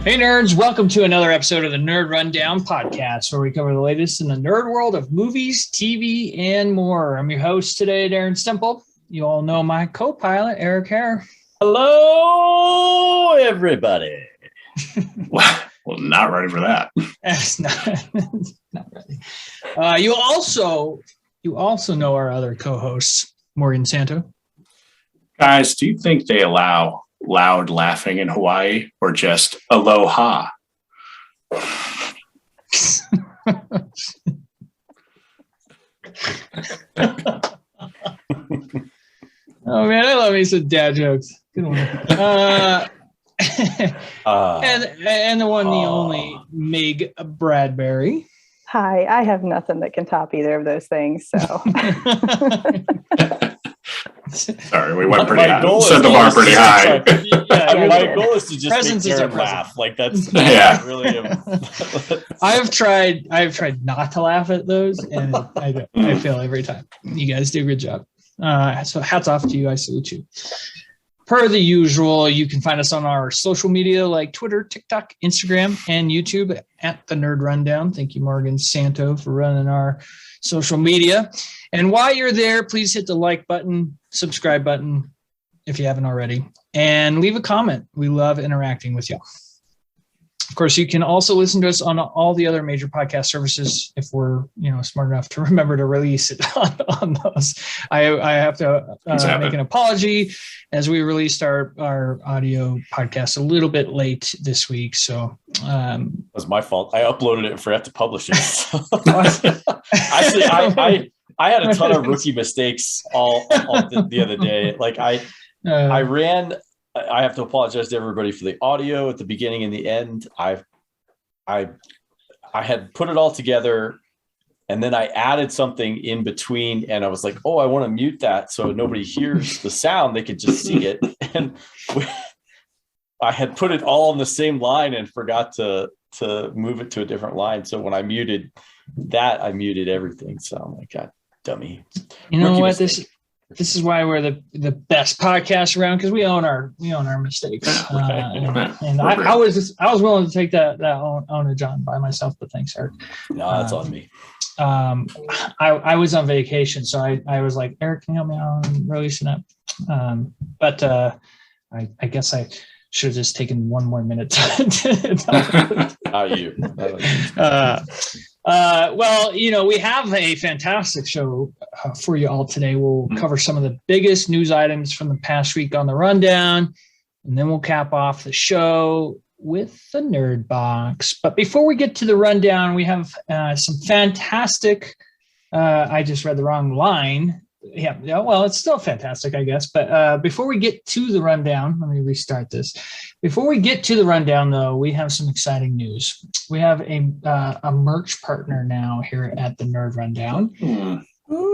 Hey nerds, welcome to another episode of the Nerd Rundown podcast, where we cover the latest in the nerd world of movies, TV, and more. I'm your host today, Darren Stemple. You all know my co-pilot, Eric Hare. Hello, everybody. Well, not ready for that. That's not ready. You also know our other co-hosts, Morgan Santo. Guys, do you think they allow loud laughing in Hawaii or just aloha? Oh man, I love me some dad jokes. Good one. And the one, the only Meg Bradbury. Hi, I have nothing that can top either of those things. So sorry, we went pretty high. Set the bar pretty high. My goal is to just make Jared laugh. Like that's really. I've tried not to laugh at those, and I fail every time. You guys do a good job. So hats off to you. I salute you. Per the usual, you can find us on our social media like Twitter, TikTok, Instagram, and YouTube at the Nerd Rundown. Thank you, Morgan Santo, for running our social media. And while you're there, please hit the like button, subscribe button if you haven't already, and leave a comment. We love interacting with y'all. Of course, you can also listen to us on all the other major podcast services if we're smart enough to remember to release it on those. I have to make an apology as we released our audio podcast a little bit late this week. So it was my fault. I uploaded it and forgot to publish it. Actually, I had a ton of rookie mistakes all the other day. Like I have to apologize to everybody for the audio at the beginning and the end. I had put it all together, and then I added something in between, and I was like, "Oh, I want to mute that so nobody hears the sound; they could just see it." And I had put it all on the same line and forgot to move it to a different line. So when I muted that, I muted everything. So I'm like, God, dummy! You know what? This is why we're the best podcast around, because we own our mistakes. And I was willing to take that ownage on by myself, but thanks, Eric. No, that's on me. I was on vacation, so I was like, Eric, can you help me out on releasing it? But I guess I should have just taken one more minute to You. Well, we have a fantastic show for you all today. We'll cover some of the biggest news items from the past week on the rundown, and then we'll cap off the show with the NRDbox. But before we get to the rundown, we have some fantastic I just read the wrong line. Yeah, well, it's still fantastic, I guess. But before we get to the rundown, let me restart this. Before we get to the rundown, though, we have some exciting news. We have a merch partner now here at the Nerd Rundown.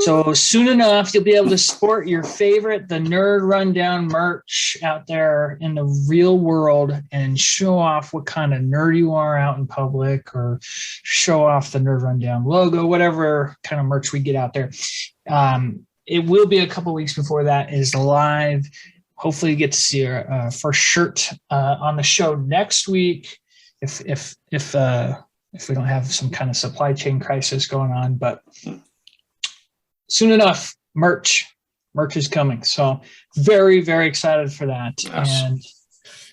So soon enough, you'll be able to sport your favorite, the Nerd Rundown merch out there in the real world and show off what kind of nerd you are out in public, or show off the Nerd Rundown logo, whatever kind of merch we get out there. It will be a couple weeks before that is live. Hopefully you get to see our first shirt on the show next week if we don't have some kind of supply chain crisis going on. But soon enough, merch is coming. So very, very excited for that. Yes. And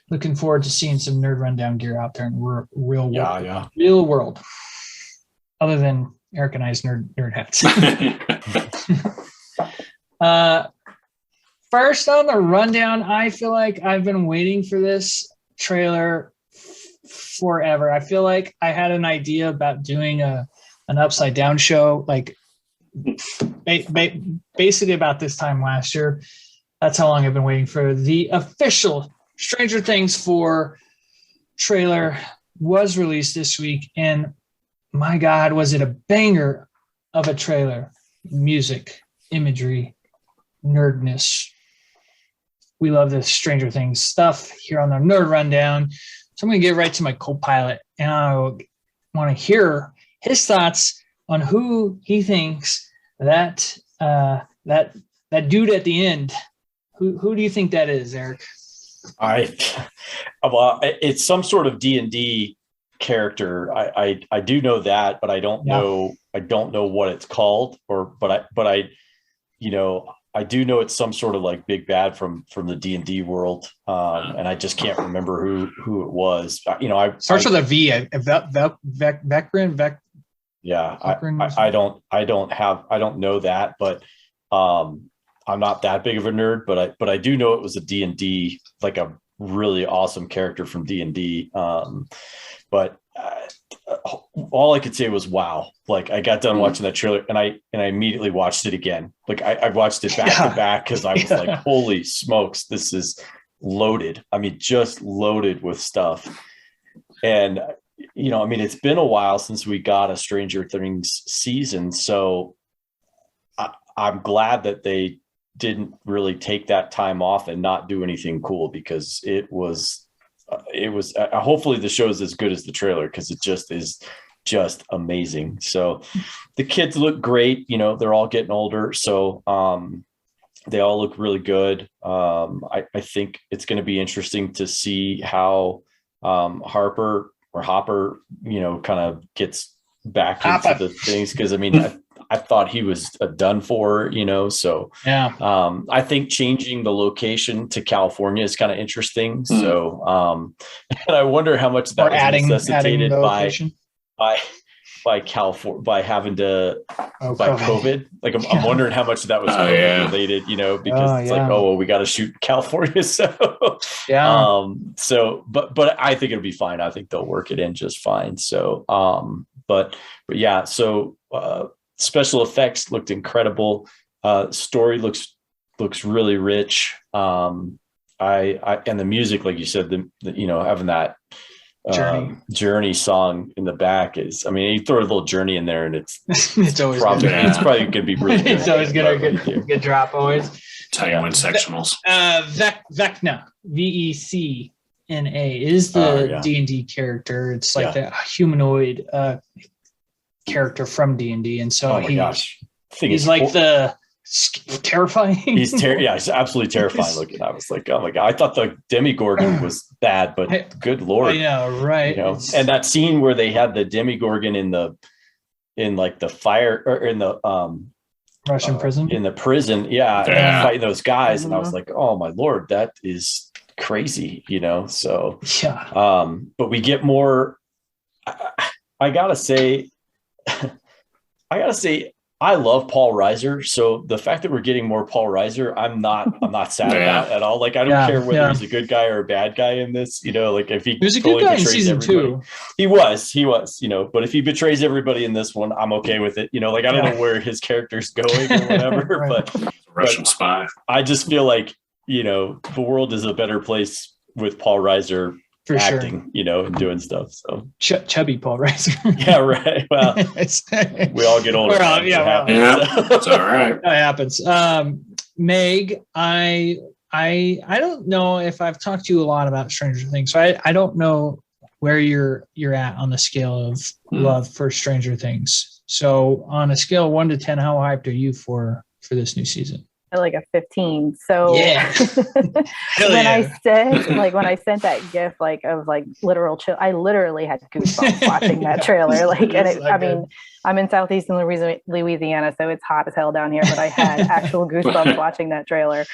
looking forward to seeing some Nerd Rundown gear out there in real world. Real world. Other than Eric and I's nerd hats. First on the rundown, I feel like I've been waiting for this trailer forever. I feel like I had an idea about doing an upside down show, like basically about this time last year. That's how long I've been waiting for the official Stranger Things 4 trailer was released this week, and my God, was it a banger of a trailer. Music, imagery, nerdness. We love this Stranger Things stuff here on the Nerd Rundown. So I'm going to get right to my co-pilot, and I want to hear his thoughts on who he thinks that dude at the end. Who do you think that is, Eric? Well, it's some sort of D&D character. I do know that, but I don't know what it's called, but I I do know it's some sort of like big bad from the D&D world. And I just can't remember who it was. Starts with a V. Vecrin. Yeah, I don't know that, but I'm not that big of a nerd, but I do know it was a D&D, like a really awesome character from D&D. But all I could say was wow. Like I got done watching that trailer and I immediately watched it again. Like I watched it back to back because I was like, holy smokes, this is loaded. I mean, just loaded with stuff. And it's been a while since we got a Stranger Things season. So I'm glad that they didn't really take that time off and not do anything cool, because it was hopefully the show is as good as the trailer, because it just is just amazing. So the kids look great. They're all getting older. So they all look really good. I think it's going to be interesting to see how Hopper, kind of gets back into the things. Because I thought he was done for, so yeah. I think changing the location to California is kind of interesting. So and I wonder how much that was necessitated by California, by having to by COVID. Like I'm wondering how much of that was COVID related, because it's like, we got to shoot in California. So but I think it'll be fine. I think they'll work it in just fine. So but yeah, so special effects looked incredible. Story looks really rich. And the music, like you said, having that Journey song in the back is, you throw a little Journey in there and it's always probably good. It's probably gonna be really good. It's always good drop always. Tell you when sectionals. Vecna, Vecna is the D&D character. It's like the humanoid character from D&D, and so he's like the terrifying. He's absolutely terrifying looking. I was like, oh my god, I thought the Demogorgon was bad, but good lord, I know, right? And that scene where they had the Demogorgon in the fire, or in the Russian prison, in the prison, fighting those guys, and I was like, oh my lord, that is crazy, So but we get more. I gotta say, I love Paul Reiser. So the fact that we're getting more Paul Reiser, I'm not sad about at all. Like, I don't care whether he's a good guy or a bad guy in this, like if he was a good guy in season everybody. 2. He was, but if he betrays everybody in this one, I'm okay with it. Like, I don't know where his character's going or whatever, right. but Russian spy. I just feel like, the world is a better place with Paul Reiser for acting, and doing stuff. So chubby Paul Reiser. Yeah, right. Well, we all get older. It's all right. That happens. Meg, I don't know if I've talked to you a lot about Stranger Things, so I don't know where you're at on the scale of love for Stranger Things. So on a scale of 1 to 10, how hyped are you for this new season? Like a 15. So yeah. when I sent that gif of literal chill, I literally had goosebumps watching that trailer. I'm in southeastern Louisiana, so it's hot as hell down here, but I had actual goosebumps watching that trailer.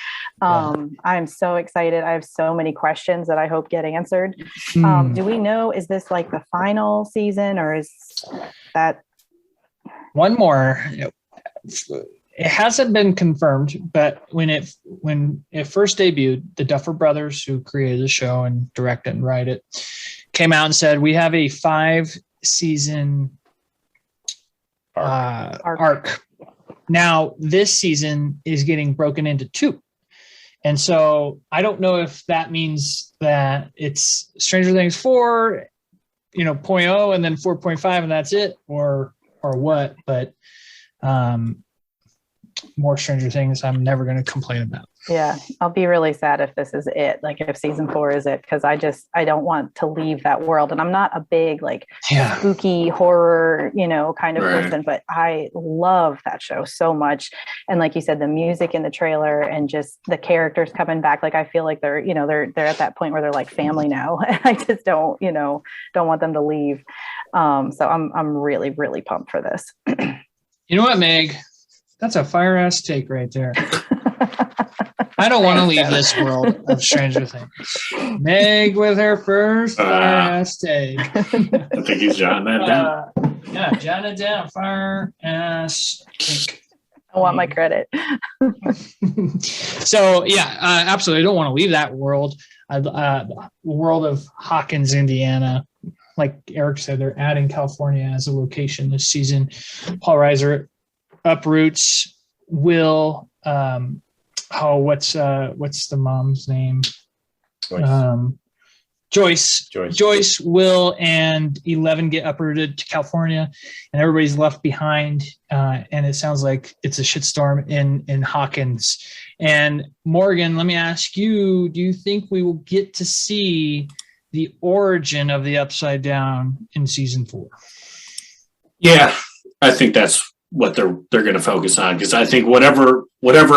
I'm so excited. I have so many questions that I hope get answered. Do we know, is this like the final season, or is that one more? It hasn't been confirmed, but when it first debuted, the Duffer Brothers, who created the show and direct it and write it, came out and said, we have a 5-season arc. Now, this season is getting broken into 2. And so I don't know if that means that it's Stranger Things 4, 0.0 and then 4.5 and that's it, or what, but more Stranger Things, I'm never going to complain about. Yeah, I'll be really sad if this is it. Like if season 4 is it, because I don't want to leave that world. And I'm not a big spooky horror, kind of person, but I love that show so much. And like you said, the music in the trailer and just the characters coming back, like I feel like they're at that point where they're like family now. And I just don't want them to leave. So I'm really, really pumped for this. You know what, Meg? That's a fire ass take right there. I don't want to leave this world of Stranger Things. Meg with her first fire ass take. I think he's jotting that down. Yeah, jotting it down. Fire ass take. I want my credit. So yeah, absolutely. I don't want to leave that world. World of Hawkins, Indiana. Like Eric said, they're adding California as a location this season. Paul Reiser uproots Will. What's the mom's name? Joyce, Will, and 11 get uprooted to California, and everybody's left behind. And it sounds like it's a shitstorm in Hawkins. And Morgan, let me ask you: do you think we will get to see the origin of the Upside Down in season 4? Yeah, I think that's what they're going to focus on, because I think whatever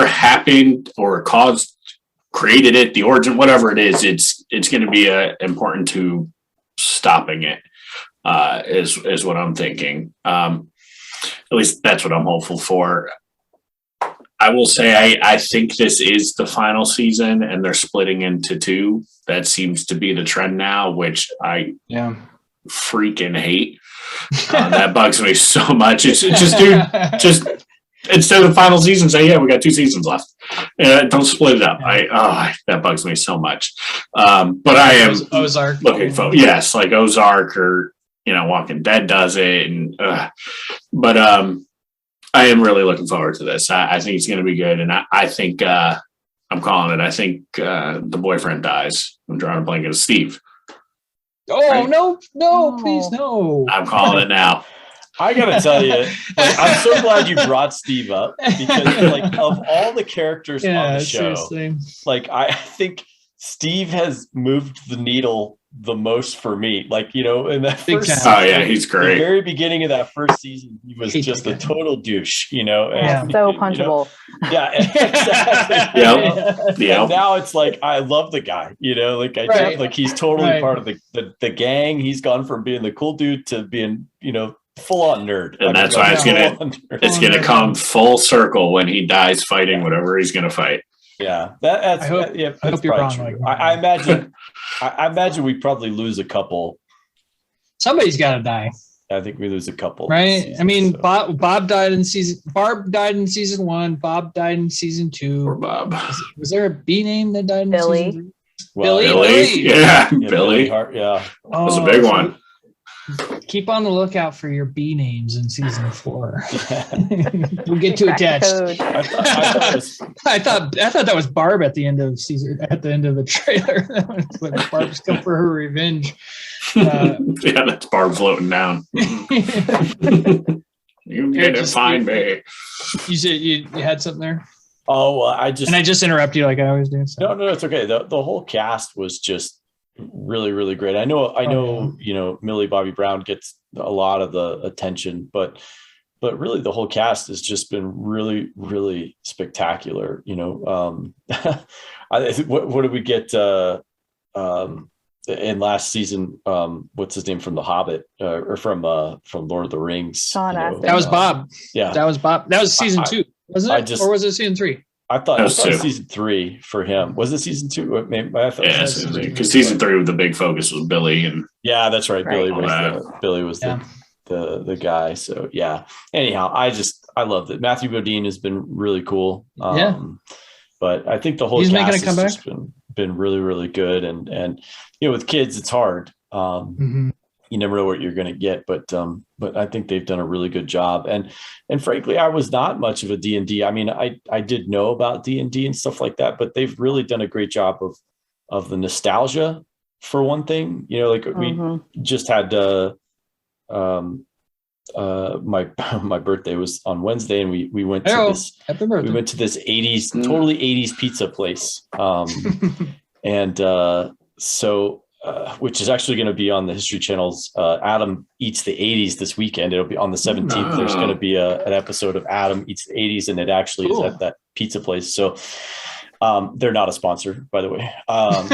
happened or created it, the origin, whatever it is, it's going to be important to stopping it. Is what I'm thinking. At least that's what I'm hopeful for. I will say I think this is the final season, and they're splitting into 2. That seems to be the trend now, which I freaking hate. That bugs me so much. It's just instead of the final season, say, we got 2 seasons left. Don't split it up. That bugs me so much. But I am Ozark looking for like Ozark or Walking Dead does it, and but I am really looking forward to this. I think it's going to be good, and I think I'm calling it. I think the boyfriend dies. I'm drawing a blank of Steve. Oh, right? No, please, no. I'm calling it now. I gotta tell you, I'm so glad you brought Steve up, because of all the characters on the show, seriously. I think Steve has moved the needle the most for me. In that first season, he's great. The very beginning of that first season, he was just a total douche, so punchable. Exactly. Yeah. And now it's I love the guy, he's totally part of the gang. He's gone from being the cool dude to being, full on nerd. And that's why it's gonna come full circle when he dies fighting whatever he's gonna fight. Yeah, I hope you're wrong. I imagine we probably lose a couple. Somebody's got to die. I think we lose a couple, right? Season, I mean, so. Barb died in season 1. Bob died in season 2. Or Bob. Was there a B name that died in Billy? Season 3? Well, Billy. Yeah, Billy. Yeah, that's a big one. Keep on the lookout for your B names in season 4. You'll get too attached. I thought that was Barb at the end of the trailer. Barb's come for her revenge. That's Barb floating down. You get it fine, babe. You said you had something there? Oh, I just interrupt you like I always do. So. No, it's okay. The whole cast was just really, really great. I know, Millie Bobby Brown gets a lot of the attention, but really the whole cast has just been really, really spectacular. What did we get in last season? What's his name from The Hobbit or from Lord of the Rings? That was Bob. That was Bob. That was season 2, wasn't it? Or was it season 3? I thought it was season 3 for him. Was it season 2? Because season 3, the big focus was Billy, and that's right. Billy was the guy. So Anyhow, I loved it. Matthew Modine has been really cool. But I think the whole cast has just been really, really good. And with kids, it's hard. You never know what you're going to get, but I think they've done a really good job. And frankly, I was not much of a D&D. I mean, I did know about D&D and stuff like that, but they've really done a great job of the nostalgia for one thing. We just had my birthday was on Wednesday, and we went Happy to this 80s, totally 80s pizza place. And so, which is actually going to be on the History Channel's Adam Eats the 80s this weekend. It'll be on the 17th. There's going to be an episode of Adam Eats the 80s, and it actually is at that pizza place. So they're not a sponsor, by the way. But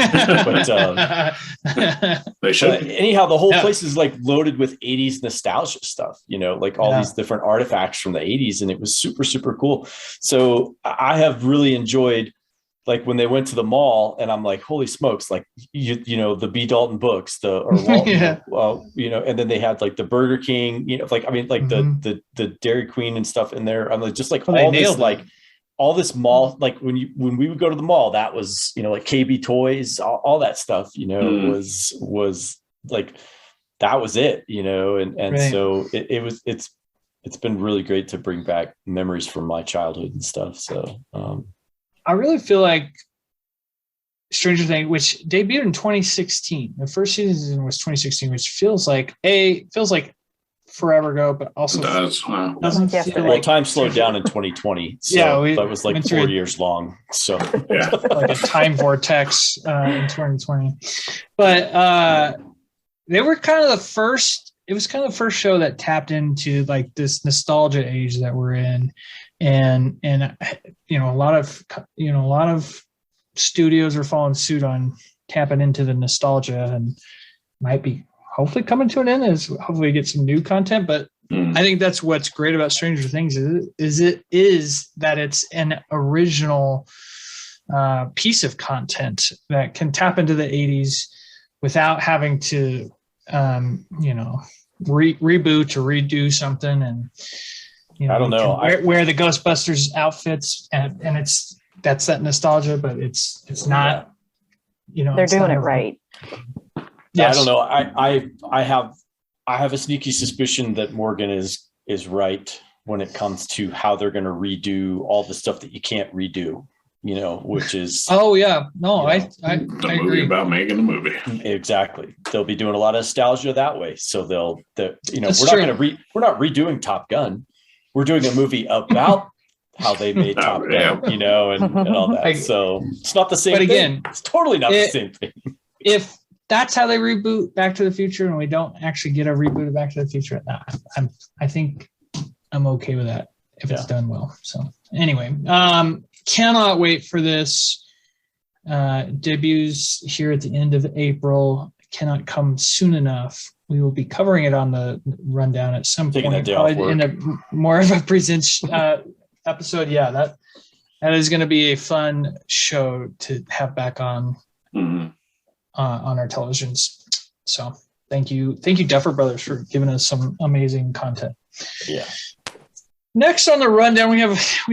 they should. Anyhow, the whole place is like loaded with 80s nostalgia stuff, like all these different artifacts from the 80s. And it was super, super cool. So I have really enjoyed, like, when they went to the mall, and I'm like, holy smokes, like, the B. Dalton books, and then they had like the Burger King, the Dairy Queen and stuff in there. I'm like, just like all this mall, like when we would go to the mall, that was, like KB Toys, all that stuff, was like, that was it, and right. So it's been really great to bring back memories from my childhood and stuff. So, I really feel like Stranger Things, which debuted in 2016, the first season was 2016, which feels like forever ago, but also doesn't feel like time slowed down in 2020. So that was like 4 years long. So like a time vortex in 2020. But they were kind of the first. It was kind of the first show that tapped into like this nostalgia age that we're in, and a lot of studios are following suit on tapping into the nostalgia, and might be hopefully coming to an end as hopefully we get some new content. But I think that's what's great about Stranger Things is that it's an original piece of content that can tap into the 80s without having to reboot or redo something. And I don't know, wear the Ghostbusters outfits, and that's that nostalgia, but it's not, they're doing it right. Yes. I don't know. I have a sneaky suspicion that Morgan is right when it comes to how they're going to redo all the stuff that you can't redo, which is. Oh yeah. No, I agree about making a movie. Exactly. They'll be doing a lot of nostalgia that way. So we're not redoing Top Gun. We're doing a movie about how they made Top Gun, and all that. So it's not the same thing. But again, it's totally not the same thing. If that's how they reboot Back to the Future, and we don't actually get a reboot of Back to the Future, I think I'm okay with that if it's done well. So anyway, cannot wait for this. Debuts here at the end of April. Cannot come soon enough. We will be covering it on the rundown at some point, probably in a more of a present episode. Yeah, that is going to be a fun show to have back on. On our televisions. So thank you Duffer Brothers for giving us some amazing content. Yeah. Next on the rundown, we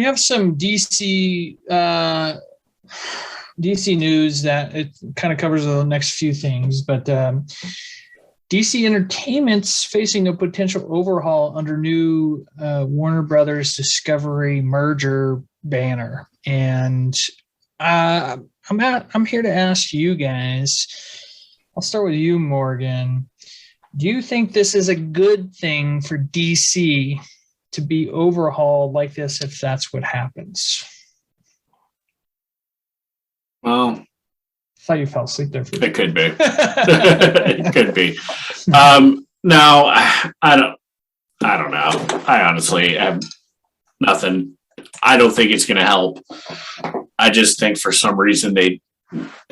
have some DC news that it kind of covers the next few things, but DC Entertainment's facing a potential overhaul under new Warner Brothers Discovery merger banner. And I'm here to ask you guys. I'll start with you, Morgan. Do you think this is a good thing for DC to be overhauled like this if that's what happens? Well, I thought you fell asleep there. It could be. It could be. No, I don't know. I honestly have nothing. I don't think it's going to help. I just think for some reason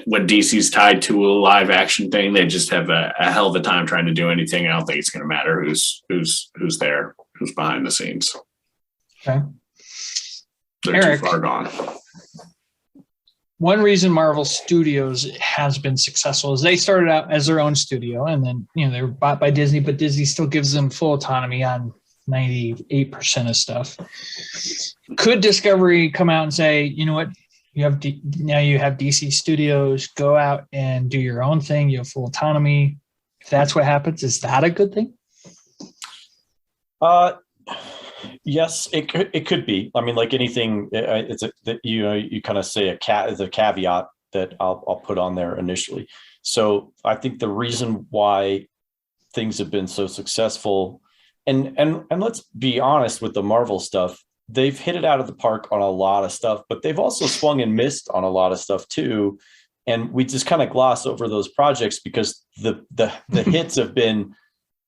when DC's tied to a live action thing, they just have a hell of a time trying to do anything. I don't think it's going to matter who's there, who's behind the scenes. Okay. They're Eric, too far gone. One reason Marvel Studios has been successful is they started out as their own studio, and then they were bought by Disney, but Disney still gives them full autonomy on 98% of stuff. Could Discovery come out and say, you know what, you have DC Studios, go out and do your own thing, you have full autonomy? If that's what happens, is that a good thing? Yes, it could be. I mean, like anything, you kind of say is a caveat that I'll put on there initially. So I think the reason why things have been so successful and let's be honest with the Marvel stuff. They've hit it out of the park on a lot of stuff, but they've also swung and missed on a lot of stuff too. And we just kind of gloss over those projects because the hits have been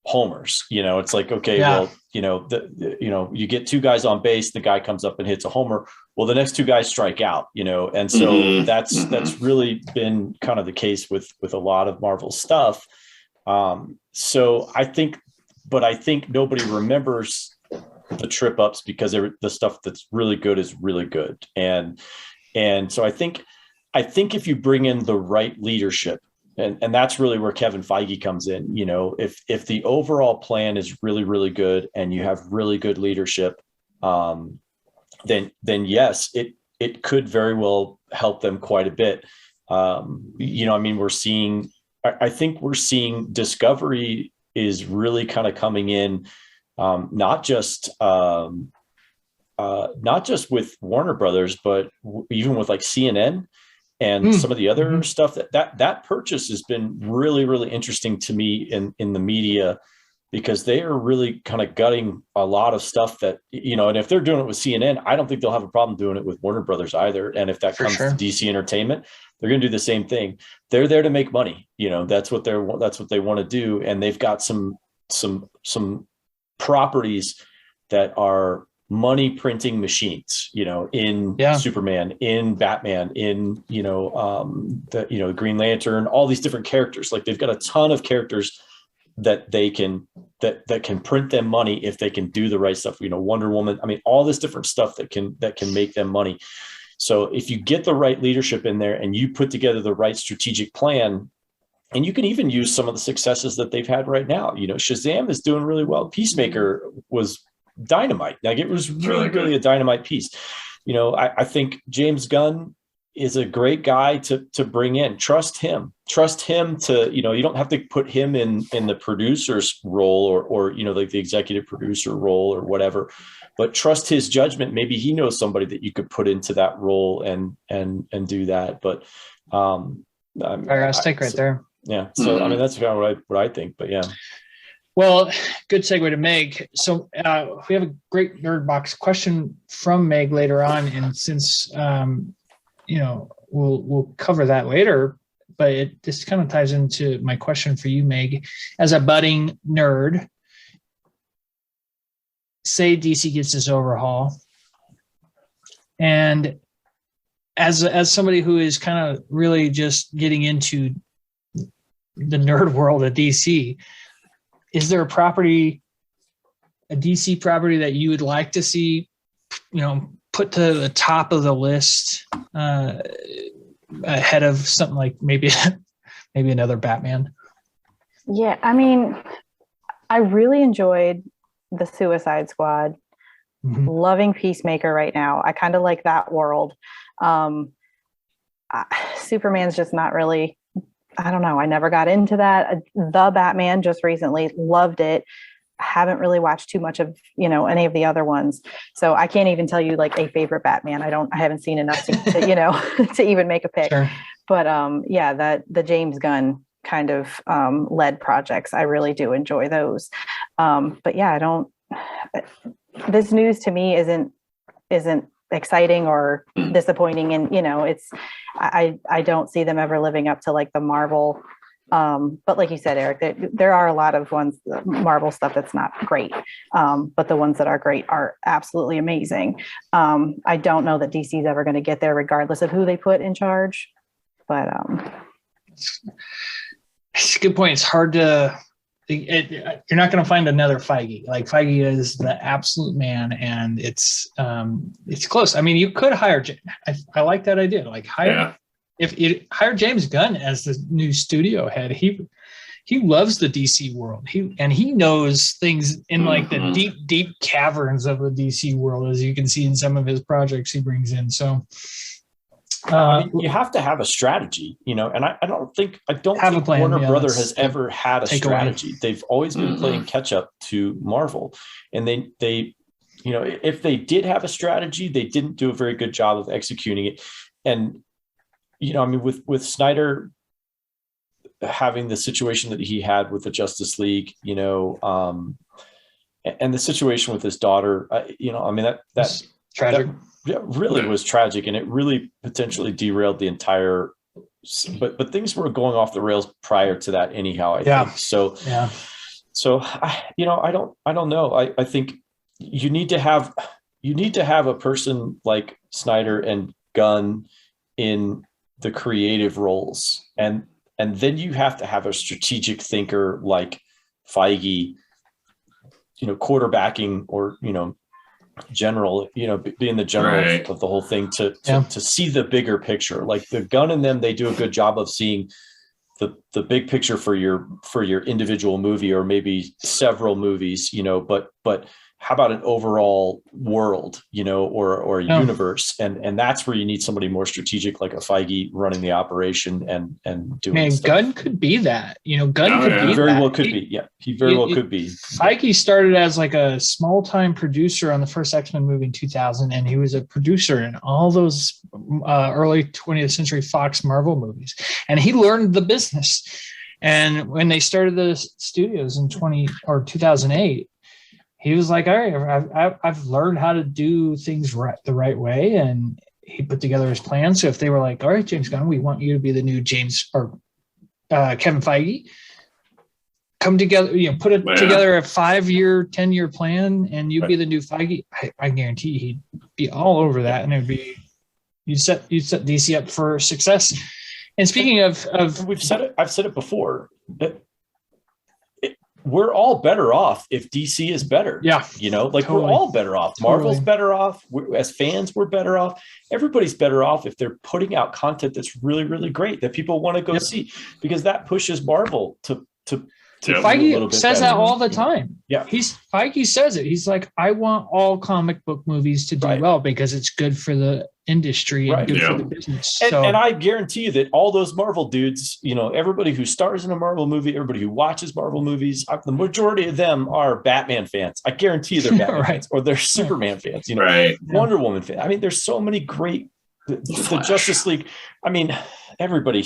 homers. It's like, okay, well, you get two guys on base, the guy comes up and hits a homer. Well, the next two guys strike out, and so that's really been kind of the case with a lot of Marvel stuff. So I think nobody remembers the trip ups because the stuff that's really good is really good. And so I think if you bring in the right leadership, and that's really where Kevin Feige comes in, if the overall plan is really, really good and you have really good leadership, then yes, it could very well help them quite a bit. I think we're seeing Discovery is really kind of coming in, not just with Warner Brothers, but even with like CNN and some of the other stuff. That purchase has been really, really interesting to me in the media, because they are really kind of gutting a lot of stuff that, and if they're doing it with CNN, I don't think they'll have a problem doing it with Warner Brothers either. And if that comes to DC Entertainment, they're going to do the same thing. They're there to make money. That's what they want to do. And they've got some properties that are money printing machines, in Superman, in Batman, in, Green Lantern, all these different characters. Like they've got a ton of characters that they can, that can print them money if they can do the right stuff, Wonder Woman. I mean, all this different stuff that can make them money. So if you get the right leadership in there and you put together the right strategic plan, and you can even use some of the successes that they've had right now. Shazam is doing really well. Peacemaker was dynamite. Like it was really a dynamite piece. I think James Gunn is a great guy to bring in. Trust him to, you don't have to put him in the producer's role or like the executive producer role or whatever, but trust his judgment. Maybe he knows somebody that you could put into that role and do that. But fantastic right there. Yeah. So, I mean, that's kind of what I think, but yeah. Well, good segue to Meg. So we have a great NRDbox question from Meg later on. And since, we'll cover that later, but it just kind of ties into my question for you, Meg. As a budding nerd, say DC gets this overhaul, and as somebody who is kind of really just getting into the nerd world of DC, is there a DC property that you would like to see, put to the top of the list ahead of something like maybe another Batman? Yeah, I mean, I really enjoyed the Suicide Squad. Loving Peacemaker right now. I kind of like that world. Superman's just not really, I don't know. I never got into that. The Batman just recently, loved it. Haven't really watched too much of, any of the other ones. So I can't even tell you like a favorite Batman. I haven't seen enough to to even make a pick. Sure. But the James Gunn kind of led projects, I really do enjoy those. But yeah, this news to me isn't exciting or disappointing. And, I don't see them ever living up to like the Marvel. But like you said, Eric, there are a lot of Marvel stuff that's not great. But the ones that are great are absolutely amazing. I don't know that DC is ever going to get there regardless of who they put in charge. But it's a good point. It's hard to, you're not going to find another Feige. Like Feige is the absolute man, and it's close. I mean, you could hire. I like that idea. Like if you hire James Gunn as the new studio head, he loves the DC world. He knows things in like the deep caverns of the DC world, as you can see in some of his projects he brings in. So. You have to have a strategy, and I don't think Warner Brothers has ever had a strategy. They've always been playing catch up to Marvel, and they if they did have a strategy, they didn't do a very good job of executing it. And with Snyder having the situation that he had with the Justice League, and and the situation with his daughter, I mean, that's tragic. That really was tragic, and it really potentially derailed the entire. But things were going off the rails prior to that, anyhow. I think so. Yeah. So I don't know. I think you need to have a person like Snyder and Gunn in the creative roles, and then you have to have a strategic thinker like Feige, quarterbacking or general, being the general of the whole thing to see the bigger picture. Like the Gunn and them, they do a good job of seeing the big picture for your individual movie or maybe several movies, but how about an overall world, or a universe? And that's where you need somebody more strategic, like a Feige running the operation and doing. Man, stuff. Gunn could be that. Gunn could be very that. well could be. Yeah, he very well could be. Feige started as like a small-time producer on the first X-Men movie in 2000, and he was a producer in all those early 20th century Fox Marvel movies, and he learned the business. And when they started the studios in 2008. He was like, all right, I've learned how to do things the right way. And he put together his plan. So if they were like, all right, James Gunn, we want you to be the new James or Kevin Feige, come together, put together a 5-year, 10-year plan, and you'd be the new Feige. I guarantee he'd be all over that. And it'd be, you'd set DC up for success. And speaking of I've said it before, that we're all better off if DC is better. Yeah. Totally. We're all better off. Marvel's better off. As fans, we're better off. Everybody's better off if they're putting out content that's really, really great that people want to go see, because that pushes Marvel to Feige says that all the time. Yeah. Feige says it. He's like, I want all comic book movies to do well because it's good for the industry and good for the business. And I guarantee you that all those Marvel dudes, everybody who stars in a Marvel movie, everybody who watches Marvel movies, the majority of them are Batman fans. I guarantee you they're Batman fans, or they're Superman fans, Wonder Woman fans. I mean, there's so many great the Justice League. I mean, everybody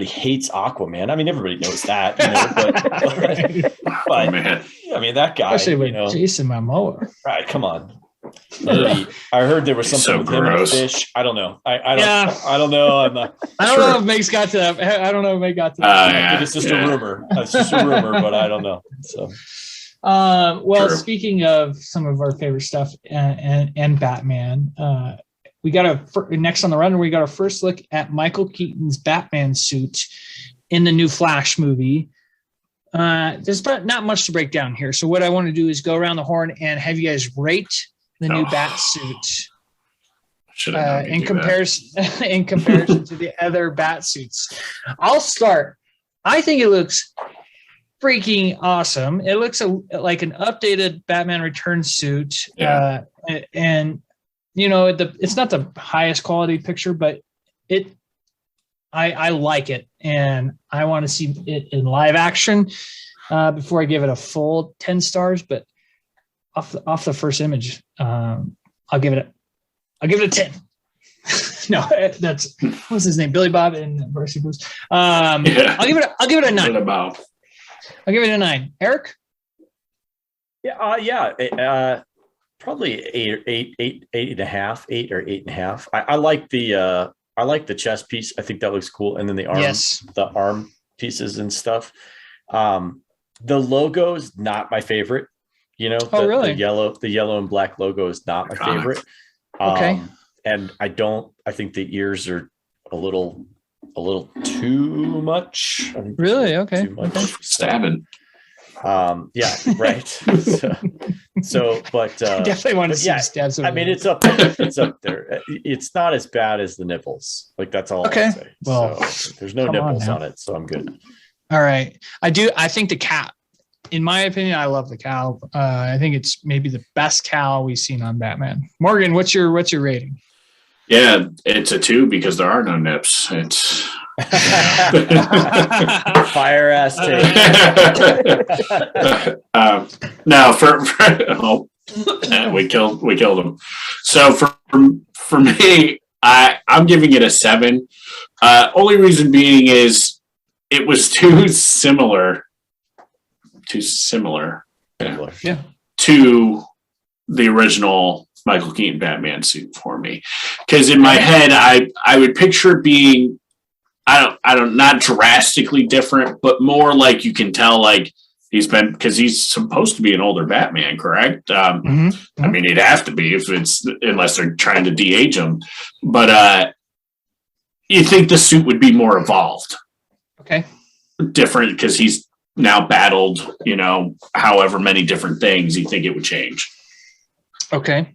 hates Aquaman. I mean, everybody knows that, but man. I mean, that guy, especially with Jason Momoa. Right? Come on. I heard there was something with him and a fish. I don't know. I don't know. I'm not. I don't know if Meg's got to that. I don't know if Meg got to that. It's just a rumor. It's just a rumor, but I don't know. So. Speaking of some of our favorite stuff and Batman, we got next on the run. We got our first look at Michael Keaton's Batman suit in the new Flash movie. There's not much to break down here. So what I want to do is go around the horn and have you guys rate the new bat suit in comparison to the other bat suits. I'll start. I think it looks freaking awesome. It looks like an updated Batman Returns suit. And it's not the highest quality picture, but I like it, and I want to see it in live action before I give it a full 10 stars. But off the first image, I'll give it a 10. No, that's what's his name, Billy Bob in Varsity Blues. I'll give it a 9. I'll give it a 9. Eric? Probably 8.5, 8 or 8.5. I like the chest piece. I think that looks cool. And then the arm pieces and stuff. The logo is not my favorite. Really? The yellow and black logo is not my favorite. Okay. And I think the ears are a little too much. Really? Okay. Too much. Stabbing. Right. But I definitely want to see stabs. I mean, it's up there. It's not as bad as the nipples. Like, that's all I can say. Well, so there's no nipples on it, so I'm good. All right. I think the cowl, in my opinion, I love the cowl. I think it's maybe the best cowl we've seen on Batman. Morgan, what's your rating? Yeah, it's a 2 because there are no nips. It's fire ass take. We killed him. So for me, I'm giving it a 7. Only reason being is it was too similar. Yeah. to the original Michael Keaton Batman suit for me, because in my head I would picture it being I don't not drastically different, but more like you can tell like because he's supposed to be an older Batman, correct? I mean, he'd have to be unless they're trying to de-age him. But you think the suit would be more evolved, okay, different because he's now battled, however many different things. You think it would change? Okay.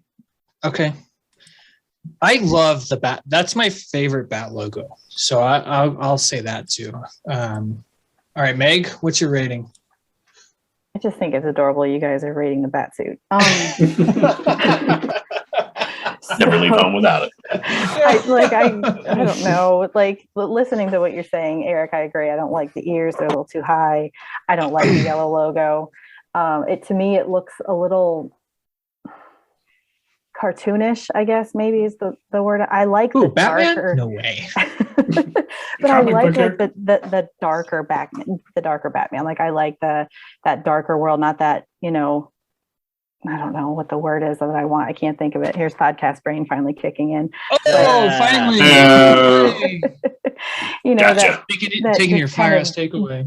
I love the bat. That's my favorite bat logo. So I'll say that too. All right, Meg, what's your rating? I just think it's adorable. You guys are rating the batsuit. Never leave home without it. I don't know. Like listening to what you're saying, Eric, I agree. I don't like the ears; they're a little too high. I don't like the yellow logo. To me, it looks a little cartoonish, I guess maybe is the word. I like the Batman? darker. No way. But I like the darker Batman. The darker Batman. Like I like that darker world, not that I don't know what the word is that I want. I can't think of it. Here's podcast brain finally kicking in. Finally. Gotcha. Taking your fire as takeaway.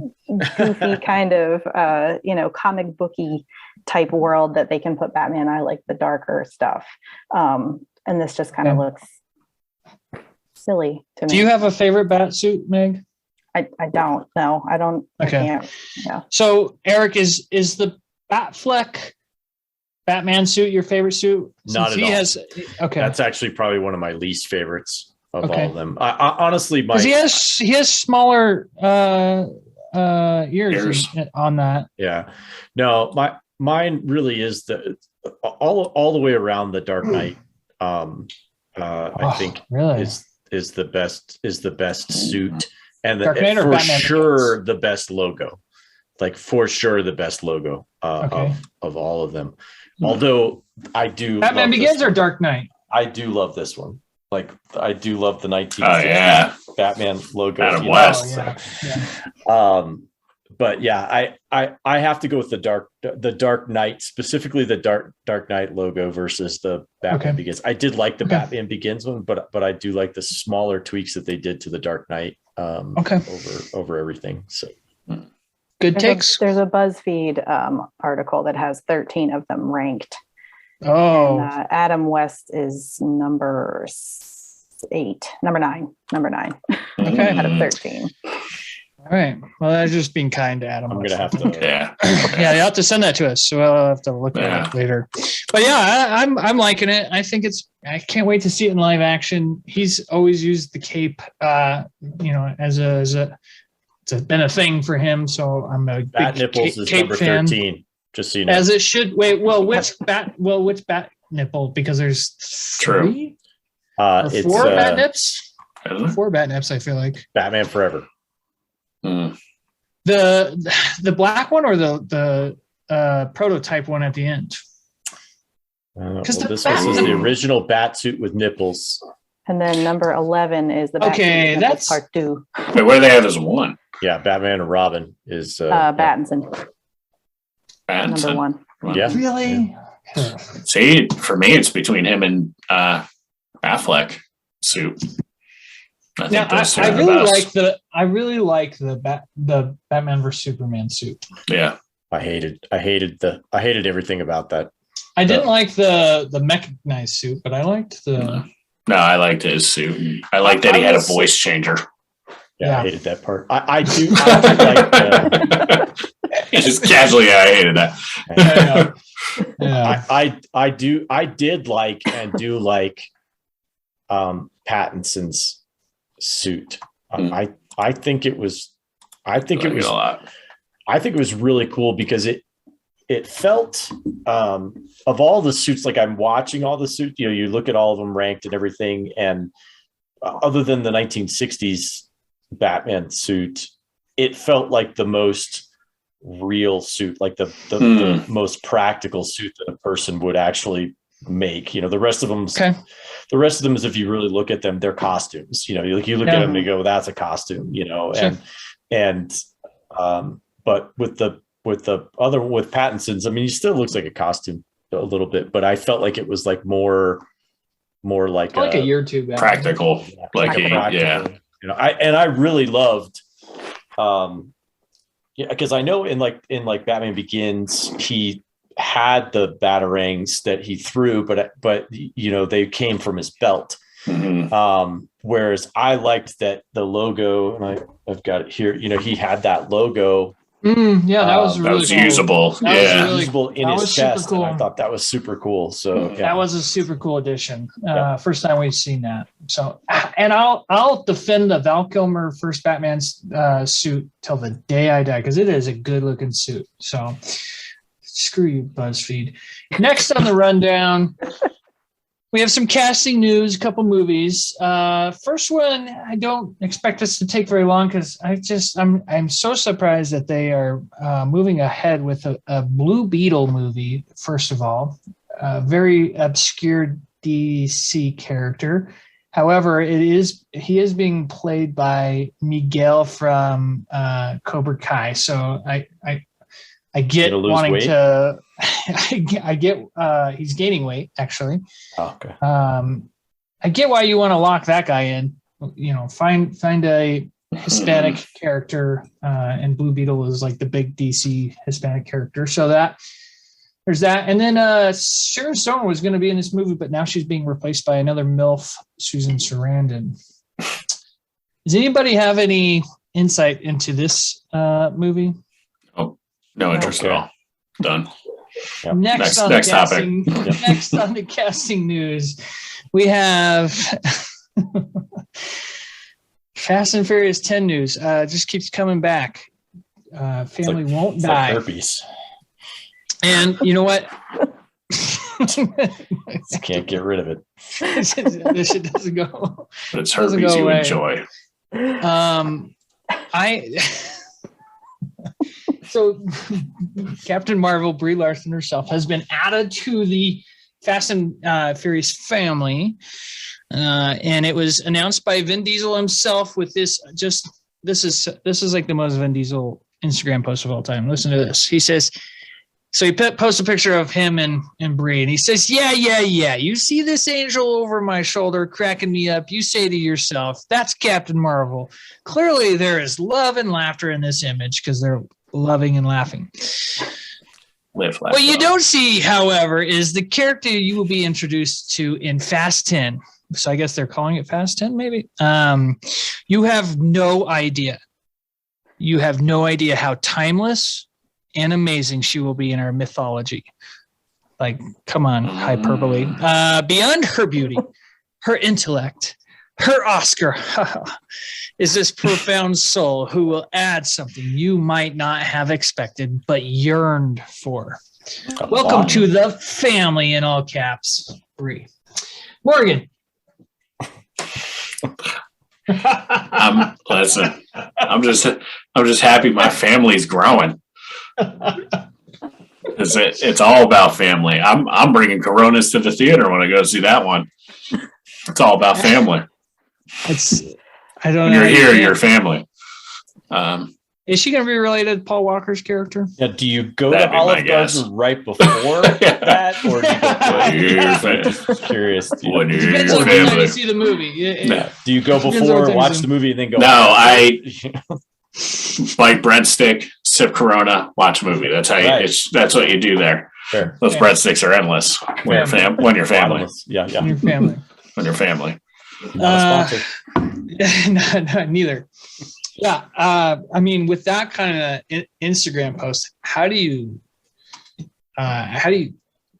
Goofy kind of, comic booky type world that they can put Batman. I like the darker stuff. And this just kind of looks silly to me. Do you have a favorite bat suit, Meg? I don't. No, I don't. Okay. I can't. Yeah. So Eric, is the Batfleck Batman suit your favorite suit? Not at all. Okay. That's actually probably one of my least favorites of all of them. I honestly, he has smaller ears on that. Yeah. No, mine really is all the way around the Dark Knight. I think really is the best suit, and Dark Knight for Batman sure the best logo. Like for sure the best logo of all of them. Although I do Batman Begins or Dark Knight. I do love this one. Like I do love the 1960s Batman logo. Adam West. But yeah, I have to go with the Dark Knight, specifically the Dark Knight logo versus the Batman Begins. I did like the Batman Begins one, but I do like the smaller tweaks that they did to the Dark Knight over everything. So good takes. There's a BuzzFeed article that has 13 of them ranked. Oh, and, Adam West is number 9. Okay. Out of 13. All right. Well, that's just being kind to Adam. I'm gonna have to. Yeah, you have to send that to us, so I'll have to look at it later. But yeah, I'm liking it. I think I can't wait to see it in live action. He's always used the cape, it's been a thing for him. So I'm a Bat big nipples is cape number fan. 13. Just so you know. As it should. Wait. Well, which bat nipple? Because there's three. It's 4 bat nips. 4 bat nips. I feel like Batman Forever. The black one or the prototype one at the end. This is the original bat suit with nipples. And then number 11 is the Batman that's part 2. Wait, what do they have as 1? Yeah, Batman and Robin is Battinson. Number 1. Yeah, really. Yeah. See, for me, it's between him and Affleck suit. I think I really like the Batman vs Superman suit. Yeah, I hated everything about that. I didn't like the mechanized suit, but I liked the. No, I liked his suit. I liked that he had a voice changer. Yeah, I hated that part. I do like the. Just casually, I hated that. I did like and do like Pattinson's suit. I think it was really cool because it felt of all the suits, like I'm watching all the suits, you look at all of them ranked and everything, and other than the 1960s Batman suit, it felt like the most real suit, like the most practical suit that a person would actually make. The rest of them is, if you really look at them, they're costumes. You look at them and you go, that's a costume. Sure. But with the Pattinson's, I mean, he still looks like a costume a little bit, but I felt like it was like more like a year or two back. Practical. Yeah. You know, I really loved, because I know in Batman Begins, he had the batarangs that he threw, but you know, they came from his belt. Mm-hmm. Whereas I liked that the logo, and I've got it here, you know, he had that logo. That was really cool. Usable. That was usable in his chest. Cool. And I thought that was super cool. So that was a super cool addition. First time we've seen that. So, and I'll defend the Val Kilmer first Batman suit till the day I die, because it is a good looking suit. So screw you, BuzzFeed. Next on the rundown, we have some casting news, a couple movies. First one, I don't expect us to take very long, because I'm so surprised that they are moving ahead with a Blue Beetle movie. First of all, a very obscure DC character. However, he is being played by Miguel from Cobra Kai. So I get wanting weight? To. I get he's gaining weight, actually. Oh, okay. I get why you want to lock that guy in. You know, find a Hispanic character, and Blue Beetle is like the big DC Hispanic character. So there's that. And then Sharon Stone was going to be in this movie, but now she's being replaced by another MILF, Susan Sarandon. Does anybody have any insight into this movie? Oh, no interest at all. Done. Yep. Next topic. Next on the casting news, we have Fast and Furious 10 news. Just keeps coming back. Family won't die. Like herpes. And you know what? Can't get rid of it. This shit doesn't go. But it's herpes you enjoy. So Captain Marvel, Brie Larson herself, has been added to the Fast and Furious family. And it was announced by Vin Diesel himself with this. This is like the most Vin Diesel Instagram post of all time. Listen to this. He says, so he posts a picture of him and Brie, and he says, yeah. You see this angel over my shoulder cracking me up. You say to yourself, that's Captain Marvel. Clearly there is love and laughter in this image, because they're loving and laughing. What you don't see, however, is the character you will be introduced to in Fast 10. So I guess they're calling it Fast 10, maybe. You have no idea. You have no idea how timeless and amazing she will be in our mythology. Like, come on, hyperbole. Beyond her beauty, her intellect, her Oscar is this profound soul who will add something you might not have expected but yearned for. Welcome to the family, in all caps. Brie. Morgan. Listen, I'm just happy my family's growing. It's all about family. I'm bringing Coronas to the theater when I go see that one. It's all about family. I don't know. You're here, your family. Is she going to be related to Paul Walker's character? Yeah. Do you go to Olive Garden right before that, or do you go? Just curious. Depends on when you see the movie. Yeah. Do you go before, watch the movie, and then go? No, I bite breadstick, sip Corona, watch movie. That's how you. That's what you do there. Sure. Those breadsticks are endless when you're family. Yeah. When you're family. When you're family. Not a sponsor. No, neither. Yeah, I mean, with that kind of Instagram post, how do you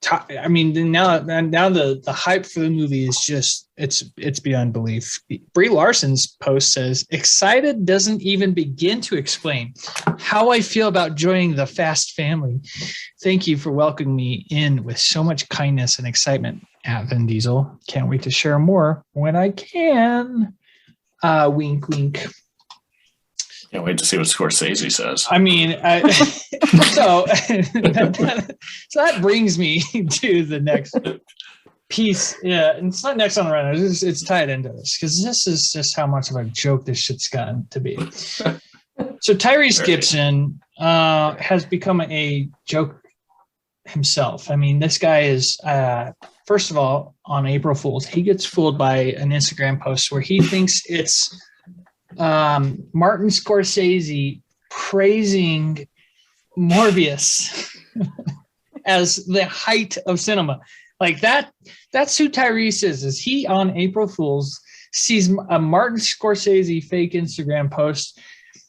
talk? I mean, now the hype for the movie is just it's beyond belief. Brie Larson's post says, "Excited doesn't even begin to explain how I feel about joining the Fast family. Thank you for welcoming me in with so much kindness and excitement." At Vin Diesel, can't wait to share more when I can. Wink, wink. Can't wait to see what Scorsese says. I mean, so that brings me to the next piece. Yeah, and it's not next on the run. It's tied into this, because this is just how much of a joke this shit's gotten to be. So Tyrese Gibson has become a joke himself. I mean, this guy is, first of all, on April Fool's, he gets fooled by an Instagram post where he thinks it's Martin Scorsese praising Morbius as the height of cinema. Like that's who Tyrese is he on April Fool's sees a Martin Scorsese fake Instagram post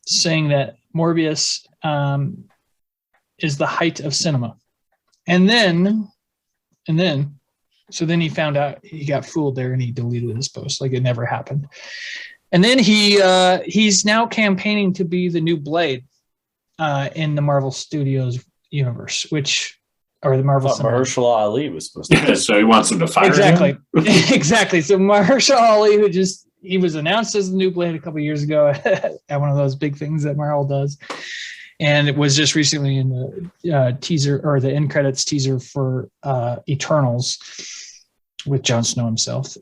saying that Morbius is the height of cinema. And then he found out he got fooled there and he deleted his post like it never happened. And then he's now campaigning to be the new Blade in the Marvel Studios universe, or the Marvel. Mahershala Ali was supposed to. So he wants him to fire him. Exactly. So Mahershala Ali, he was announced as the new Blade a couple of years ago at one of those big things that Marvel does, and it was just recently in the teaser or the end credits teaser for Eternals with Jon Snow himself.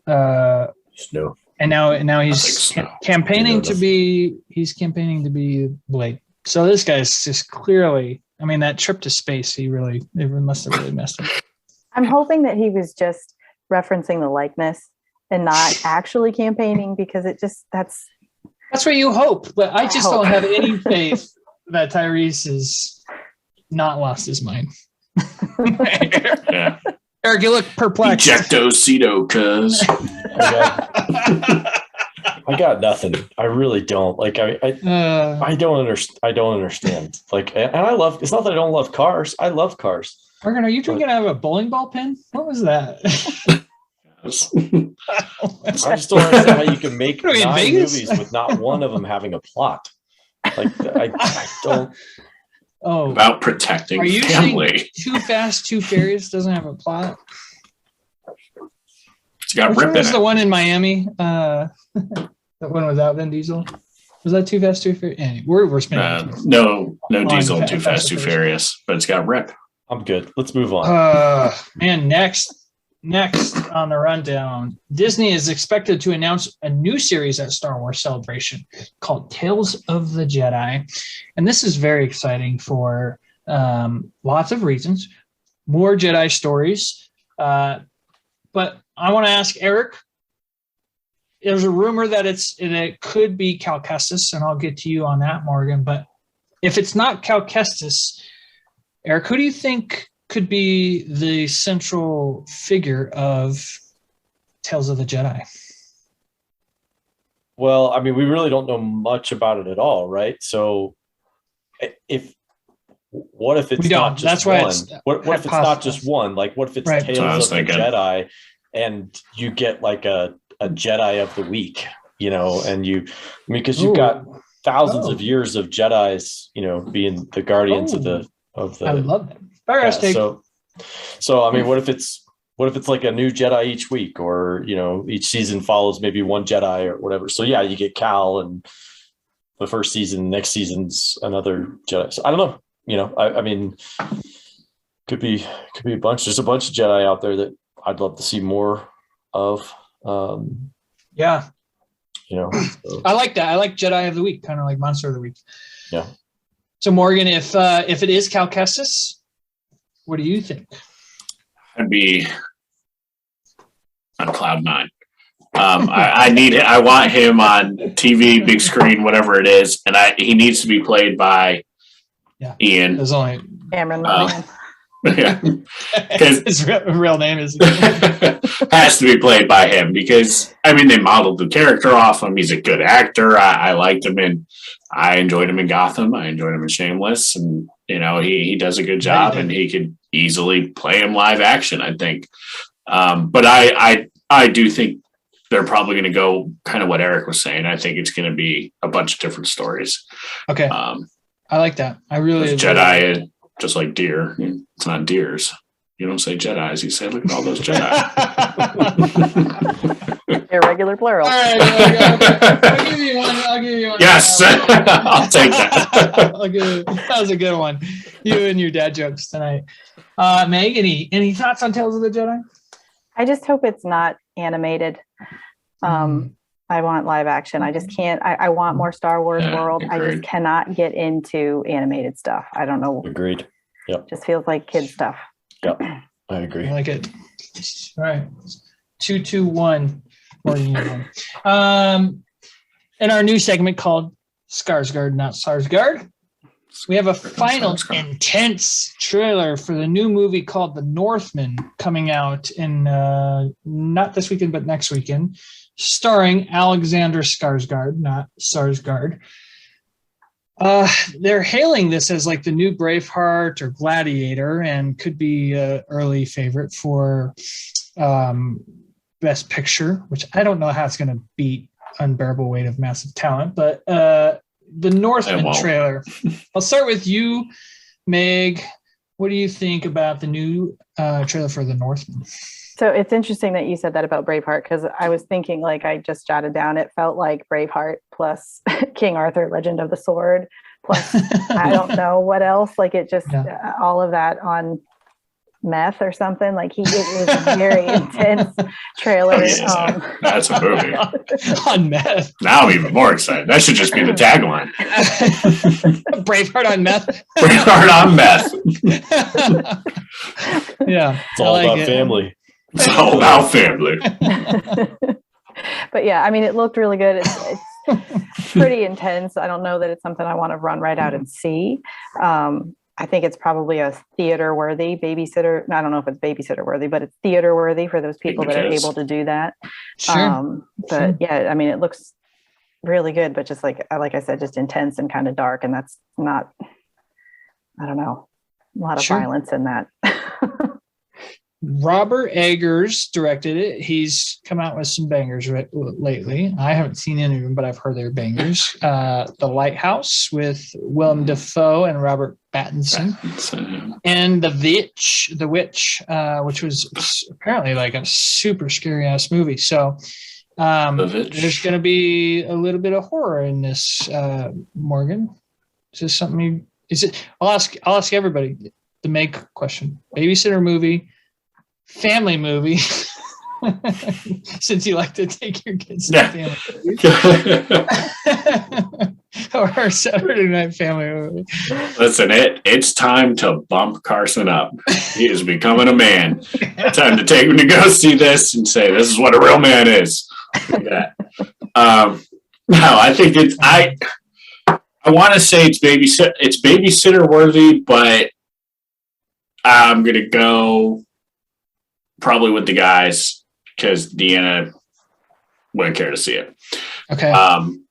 Snow. And now he's campaigning to be Blade. So this guy's just clearly, I mean, that trip to space, they must have really messed up. I'm hoping that he was just referencing the likeness and not actually campaigning, because that's what you hope. But I just don't have any faith that Tyrese has not lost his mind. Yeah. Eric, you look perplexed. Ejecto-cedo, cuz. I got nothing. I really don't. Like I don't understand. Like, and I love. It's not that I don't love cars. I love cars. Morgan, are you drinking out of a bowling ball pin? What was that? I just don't understand how you can make 9 movies with not one of them having a plot. Like I don't. Oh, about protecting are you family. Saying Too Fast, Too Furious doesn't have a plot? It's got Rip in it. The one in Miami. The one without Vin Diesel. Was that Too Fast, Too Furious? Anyway, we're spending. No Diesel in Too Fast, Too Furious, but it's got Rip. I'm good. Let's move on. Man, next on the rundown, Disney is expected to announce a new series at Star Wars Celebration called Tales of the Jedi. And this is very exciting for lots of reasons. More Jedi stories. But I want to ask Eric, there's a rumor that it could be Cal Kestis, and I'll get to you on that, Morgan. But if it's not Cal Kestis, Eric, who do you think could be the central figure of Tales of the Jedi? Well, I mean, we really don't know much about it at all, right? So what if it's not just one? What if it's not just one? Like, what if it's Tales of the Jedi and you get like a Jedi of the week, because you've got thousands of years of Jedis, being the guardians of the I love that. So I mean, what if it's like a new Jedi each week, or each season follows maybe one Jedi or whatever. So yeah, you get Cal, and the first season, next season's another Jedi. So I don't know. I mean, could be a bunch. There's a bunch of Jedi out there that I'd love to see more of. Yeah. So. I like that. I like Jedi of the Week, kind of like Monster of the Week. Yeah. So Morgan, if it is Cal Kestis, what do you think? I'd be on cloud 9. I want him on TV, big screen, whatever it is, and he needs to be played by Ian. There's only Cameron. Yeah, his real name is has to be played by him, because I mean they modeled the character off him. He's a good actor. I liked him I enjoyed him in Gotham. I enjoyed him in Shameless, and he does a good job, and he could easily play him live action, I think. But I do think they're probably going to go kind of what Eric was saying. I think it's going to be a bunch of different stories. Okay, I like that. I really Jedi. Just like deer. It's not deers. You don't say Jedis. You say, look at all those Jedi. Irregular plural. All right. I'll give you one. Yes. I'll take that. That was a good one. You and your dad jokes tonight. Meg, any thoughts on Tales of the Jedi? I just hope it's not animated. I want live action. I just can't. I want more Star Wars world. Agreed. I just cannot get into animated stuff. I don't know. Agreed. Yep. Just feels like kid stuff. Yep. I agree. I like it. All right. 2-2-1. In our new segment called Skarsgard, not Saarsgard, we have a final intense trailer for the new movie called The Northman coming out in not this weekend, but next weekend, starring Alexander Skarsgard, not Saarsgard. They're hailing this as like the new Braveheart or Gladiator, and could be an early favorite for Best Picture, which I don't know how it's going to beat Unbearable Weight of Massive Talent, but the Northman trailer. I'll start with you, Meg. What do you think about the new trailer for The Northman? So it's interesting that you said that about Braveheart, because I was thinking, like, I just jotted down, it felt like Braveheart plus King Arthur, Legend of the Sword, plus I don't know what else. Like, it just all of that on meth or something. Like, it was a very intense trailer. That's a movie. On meth. Now I'm even more excited. That should just be the tagline. Braveheart on meth. Braveheart on meth. Yeah. It's all about family. It's all about family. But yeah, I mean, it looked really good. It's pretty intense. I don't know that it's something I want to run right out and see. I think it's probably a theater worthy babysitter. I don't know if it's babysitter worthy, but it's theater worthy for those people that are able to do that. Sure. But yeah, I mean, it looks really good, but just like I said, just intense and kind of dark. And that's not, I don't know, a lot of violence in that. Robert Eggers directed it. He's come out with some bangers lately. I haven't seen any of them, but I've heard they're bangers. The Lighthouse with Willem Dafoe and Robert Pattinson. And The Witch, which was apparently like a super scary ass movie. So there's going to be a little bit of horror in this, Morgan. Is this something I'll ask everybody the make question. Babysitter movie, family movie, since you like to take your kids to family movies. Or Saturday Night Family movie. Listen, it's time to bump Carson up. He is becoming a man. Time to take him to go see this and say, this is what a real man is. No, I think I want to say it's babysitter worthy, but I'm going to go probably with the guys because Deanna wouldn't care to see it. Okay.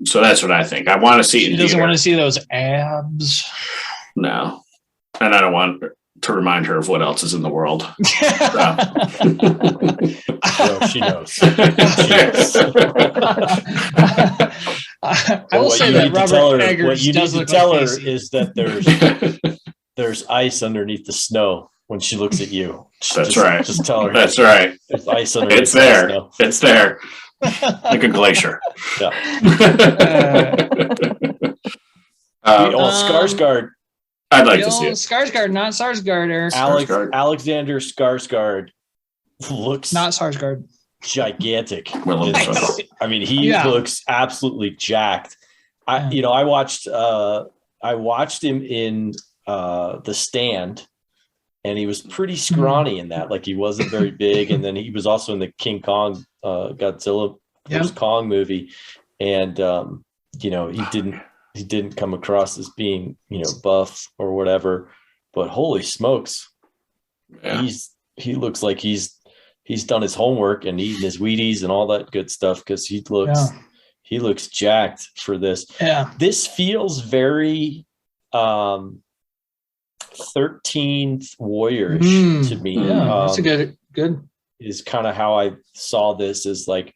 So that's what I think. I want to see it. She doesn't want to see those abs. No. And I don't want to remind her of what else is in the world. No, she knows. I will say that Robert Eggers what you need does to look tell like her Casey. is that there's ice underneath the snow when she looks at you. That's right. Just tell her. That's right. There's ice underneath It's there. the snow. It's there. Like a glacier. Yeah. Skarsgard. I'd like to see it. Skarsgard, not Saarsgard, Eric. Alexander Skarsgard looks Not Saarsgard. gigantic. I I mean, he looks absolutely jacked. I watched him in The Stand, and he was pretty scrawny in that. Like, he wasn't very big, and then he was also in the King Kong Godzilla vs. Kong movie, and he didn't come across as being buff or whatever, but holy smokes, he looks like he's done his homework and eaten his Wheaties and all that good stuff, because he looks jacked for this. Yeah, this feels very 13th Warrior-ish to me. That's a good is kind of how I saw this, is like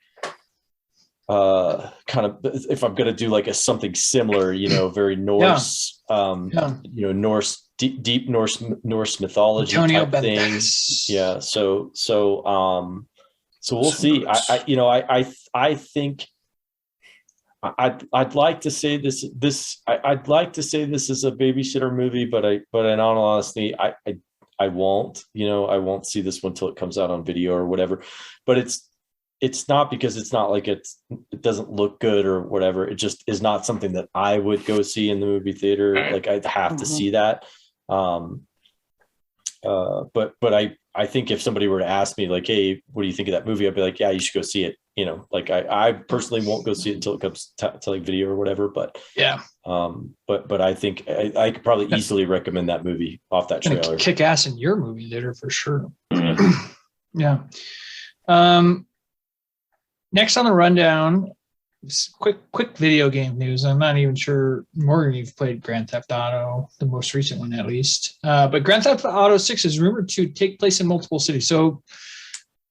kind of, if I'm going to do like something similar, very Norse, Norse, deep Norse mythology Antonio type thing. Banderas. Yeah. So we'll see. I think I'd like to say I'd like to say this is a babysitter movie, but in all honesty, I won't, I won't see this one till it comes out on video or whatever, but it's not because it's not like it doesn't look good or whatever. It just is not something that I would go see in the movie theater. Like I'd have to see that. But I think if somebody were to ask me like, hey, what do you think of that movie? I'd be like, yeah, you should go see it. You know, like I personally won't go see it until it comes to like video or whatever, but yeah. But I think I could probably easily recommend that movie off that trailer. Kick ass in your movie theater for sure. Mm-hmm. Yeah. Next on the rundown, quick video game news. I'm not even sure, Morgan, you've played Grand Theft Auto, the most recent one at least. But Grand Theft Auto 6 is rumored to take place in multiple cities. So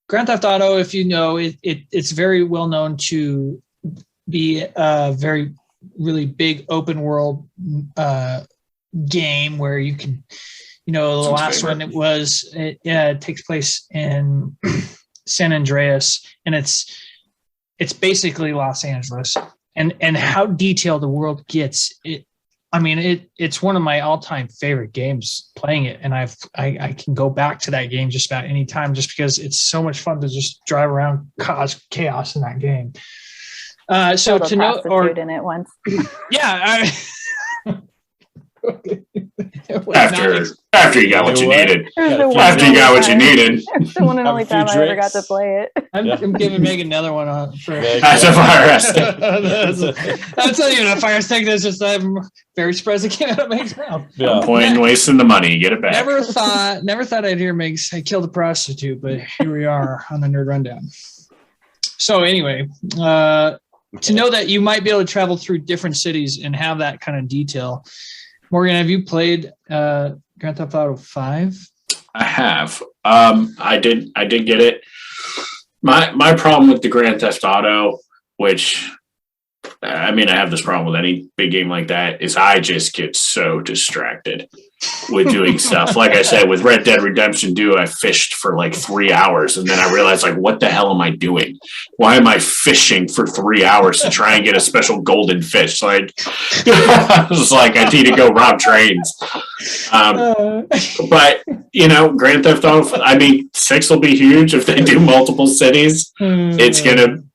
Grand Theft Auto, if you know, it's very well known to be a very really big open world game where you can, you know, the last one it takes place in San Andreas, and it's basically Los Angeles, and how detailed the world gets. It's one of my all-time favorite games playing it. And I can go back to that game just about any time, just because it's so much fun to just drive around, cause chaos in that game. So to know, or in it once. Yeah. After you got what you needed. After you got what you needed. It's the one and only time I ever got to play it. I'm giving Meg another one for That's a fire stick. That's not even a fire stick. That's just I'm very surprised it came out of Meg's mouth. No point in wasting the money. Get it back. Never thought I'd hear Meg's I killed a prostitute, but here we are on the Nerd Rundown. So anyway, to know that you might be able to travel through different cities and have that kind of detail. Morgan, have you played Grand Theft Auto 5? I have. I did get it. My problem with the Grand Theft Auto, which I have this problem with any big game like that, is I just get so distracted with doing stuff. Like I said, with Red Dead Redemption 2, I fished for like 3 hours, and then I realized, like, what the hell am I doing? Why am I fishing for 3 hours to try and get a special golden fish? Like, I was like, I need to go rob trains. But Grand Theft Auto, 6 will be huge if they do multiple cities.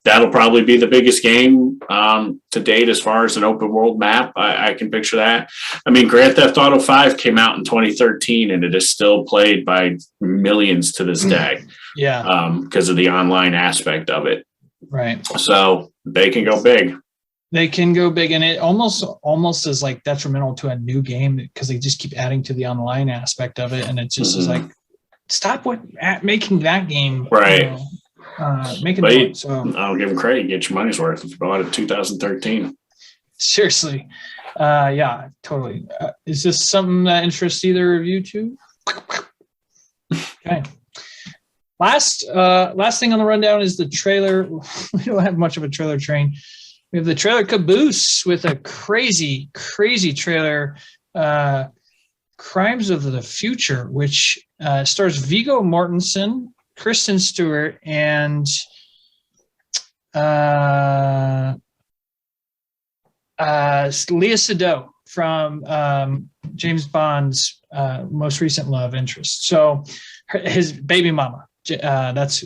That'll probably be the biggest game to date as far as an open world map. I can picture that. Grand Theft Auto 5 came out in 2013, and it is still played by millions to this day. Yeah. Because of the online aspect of it. Right. So they can go big. They can go big, and it almost is like detrimental to a new game because they just keep adding to the online aspect of it, and it just is like, stop making that game. Right. So I'll give them credit. Get your money's worth if you bought it in 2013. Seriously. Yeah, totally. Is this something that interests either of you two? Okay. Last thing on the rundown is the trailer. We don't have much of a trailer train. We have the trailer caboose with a crazy, crazy trailer. Crimes of the Future, which stars Viggo Mortensen, Kristen Stewart, and Leah Seydoux from James Bond's most recent love interest. So his baby mama. That's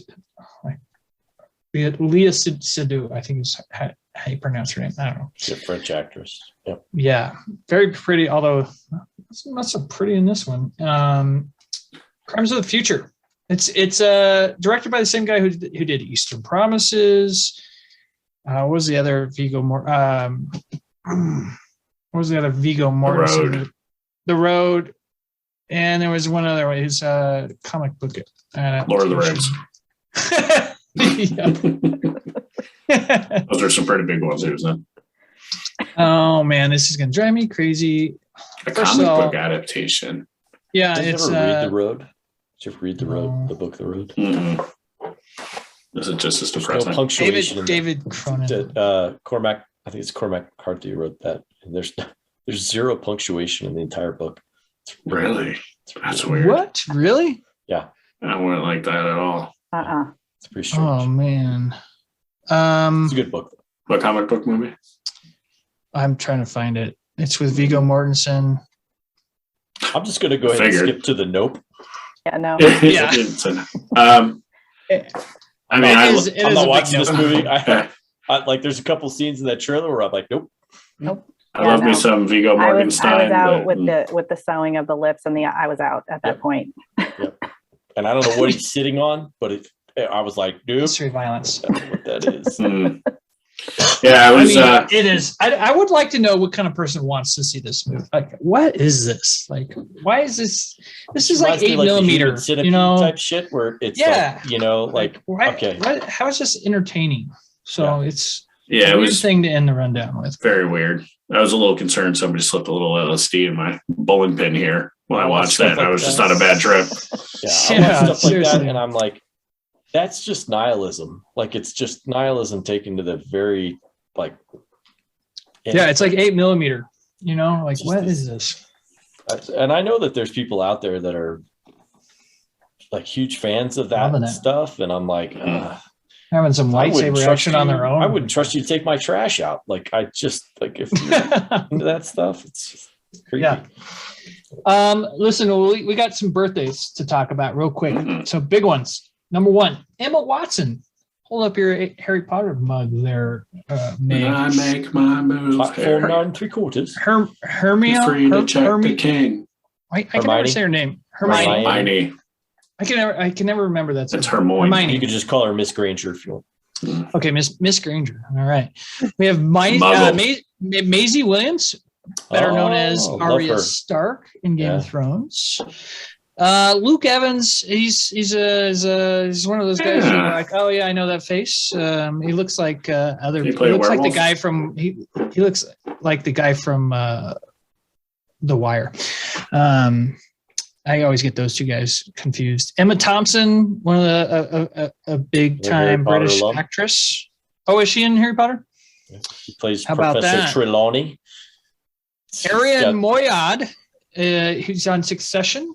Leah Seydoux, I think is how you pronounce her name. I don't know. She's a French actress. Yep. Yeah, very pretty, although not so pretty in this one. Crimes of the Future. It's directed by the same guy who did Eastern Promises. What was the other Viggo Mortensen? The Road. And there was one other one. His comic book. Lord of the Rings. Those are some pretty big ones, isn't it? Oh man, this is gonna drive me crazy. A comic book adaptation. Yeah, Did it's you ever read The Road? Did you ever read The Road? The book The Road? Mm-hmm. This is just as depressing. No punctuation. David Cronin. Cormac, I think it's Cormac Carthy who wrote that. And there's zero punctuation in the entire book. Really? That's weird. What? Really? Yeah. I wouldn't like that at all. It's pretty strange. Oh man. It's a good book. What comic book movie? I'm trying to find it. It's with Viggo Mortensen. I'm just gonna go ahead and skip to the Nope. Yeah, no. Yeah. I mean, I'm not watching this movie. I like. There's a couple scenes in that trailer where I'm like, nope. I love me some Viggo Mortenstein. I was out with the sewing of the lips, and I was out at that point. Yep. And I don't know what he's sitting on, but I was like, dude, history violence. That's what that is. Yeah, it is. I would like to know what kind of person wants to see this movie. Like, what is this? Like, why is this? This is like 8mm, you know, type shit where it's like, you know, like okay, how is this entertaining? So it's it a was weird thing to end the rundown with. Very weird. I was a little concerned somebody slipped a little LSD in my bowling pin here when I watched that. Like I was just on a bad trip. I watched stuff like that, and I'm like, that's just nihilism. Like, it's just nihilism taken to the very like. It's like 8mm. You know, like what is this? And I know that there's people out there that are like huge fans of that stuff, and I'm like. Having some lightsaber action on their own. I wouldn't trust you to take my trash out. Like, I just like if you're into that stuff, it's just creepy. Yeah. Listen, we got some birthdays to talk about real quick. Mm-hmm. So big ones. Number 1, Emma Watson. Hold up your Harry Potter mug there, Meg. I make my move. 4 9 3/4. Hermione. Free to check the king. I can never say her name. Hermione. I can never remember that. That's Hermione. You could just call her Miss Granger if you want. Okay, Miss Granger. All right. We have Maisie Williams, better known as Arya Stark in Game of Thrones. Luke Evans, he's one of those guys who are like, oh yeah, I know that face. He looks like he looks like the guy from he looks like the guy from The Wire. I always get those two guys confused. Emma Thompson, one of a big time British actress. Oh, is she in Harry Potter? She plays Professor Trelawney. Arian Moayed, who's on Succession.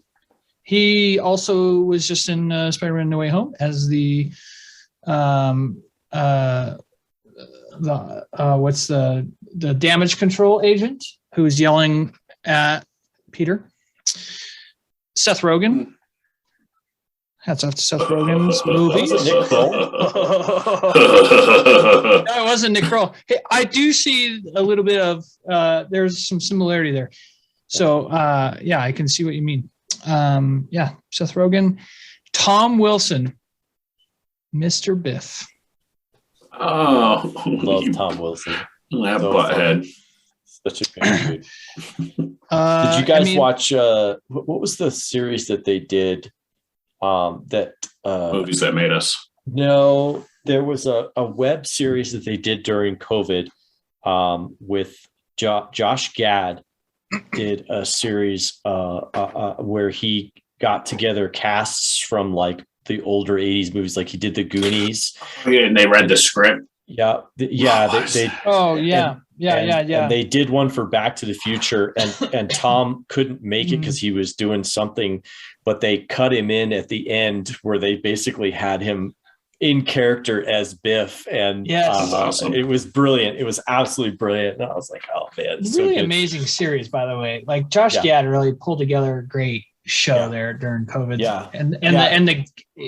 He also was just in Spider-Man: No Way Home as the damage control agent who was yelling at Peter. Seth Rogen. Hats off to Seth Rogen's movie. Nick Kroll. No, it wasn't Nick Kroll. Hey, I do see a little bit of there's some similarity there. So I can see what you mean. Seth Rogen. Tom Wilson. Mr. Biff. Oh, love Tom Wilson. That butthead. Such a good dude. Did you guys watch what was the series that they did Movies That Made Us? No, there was a web series that they did during COVID with Josh Gad did a series where he got together casts from like the older 80s movies, like he did the Goonies. Yeah, and they read the script. Yeah. And they did one for Back to the Future, and Tom couldn't make it because he was doing something, but they cut him in at the end where they basically had him in character as Biff, and that's awesome. It was brilliant. It was absolutely brilliant, and I was like, "Oh man, it's really so amazing series." By the way, like Josh Gad really pulled together a great show there during COVID. And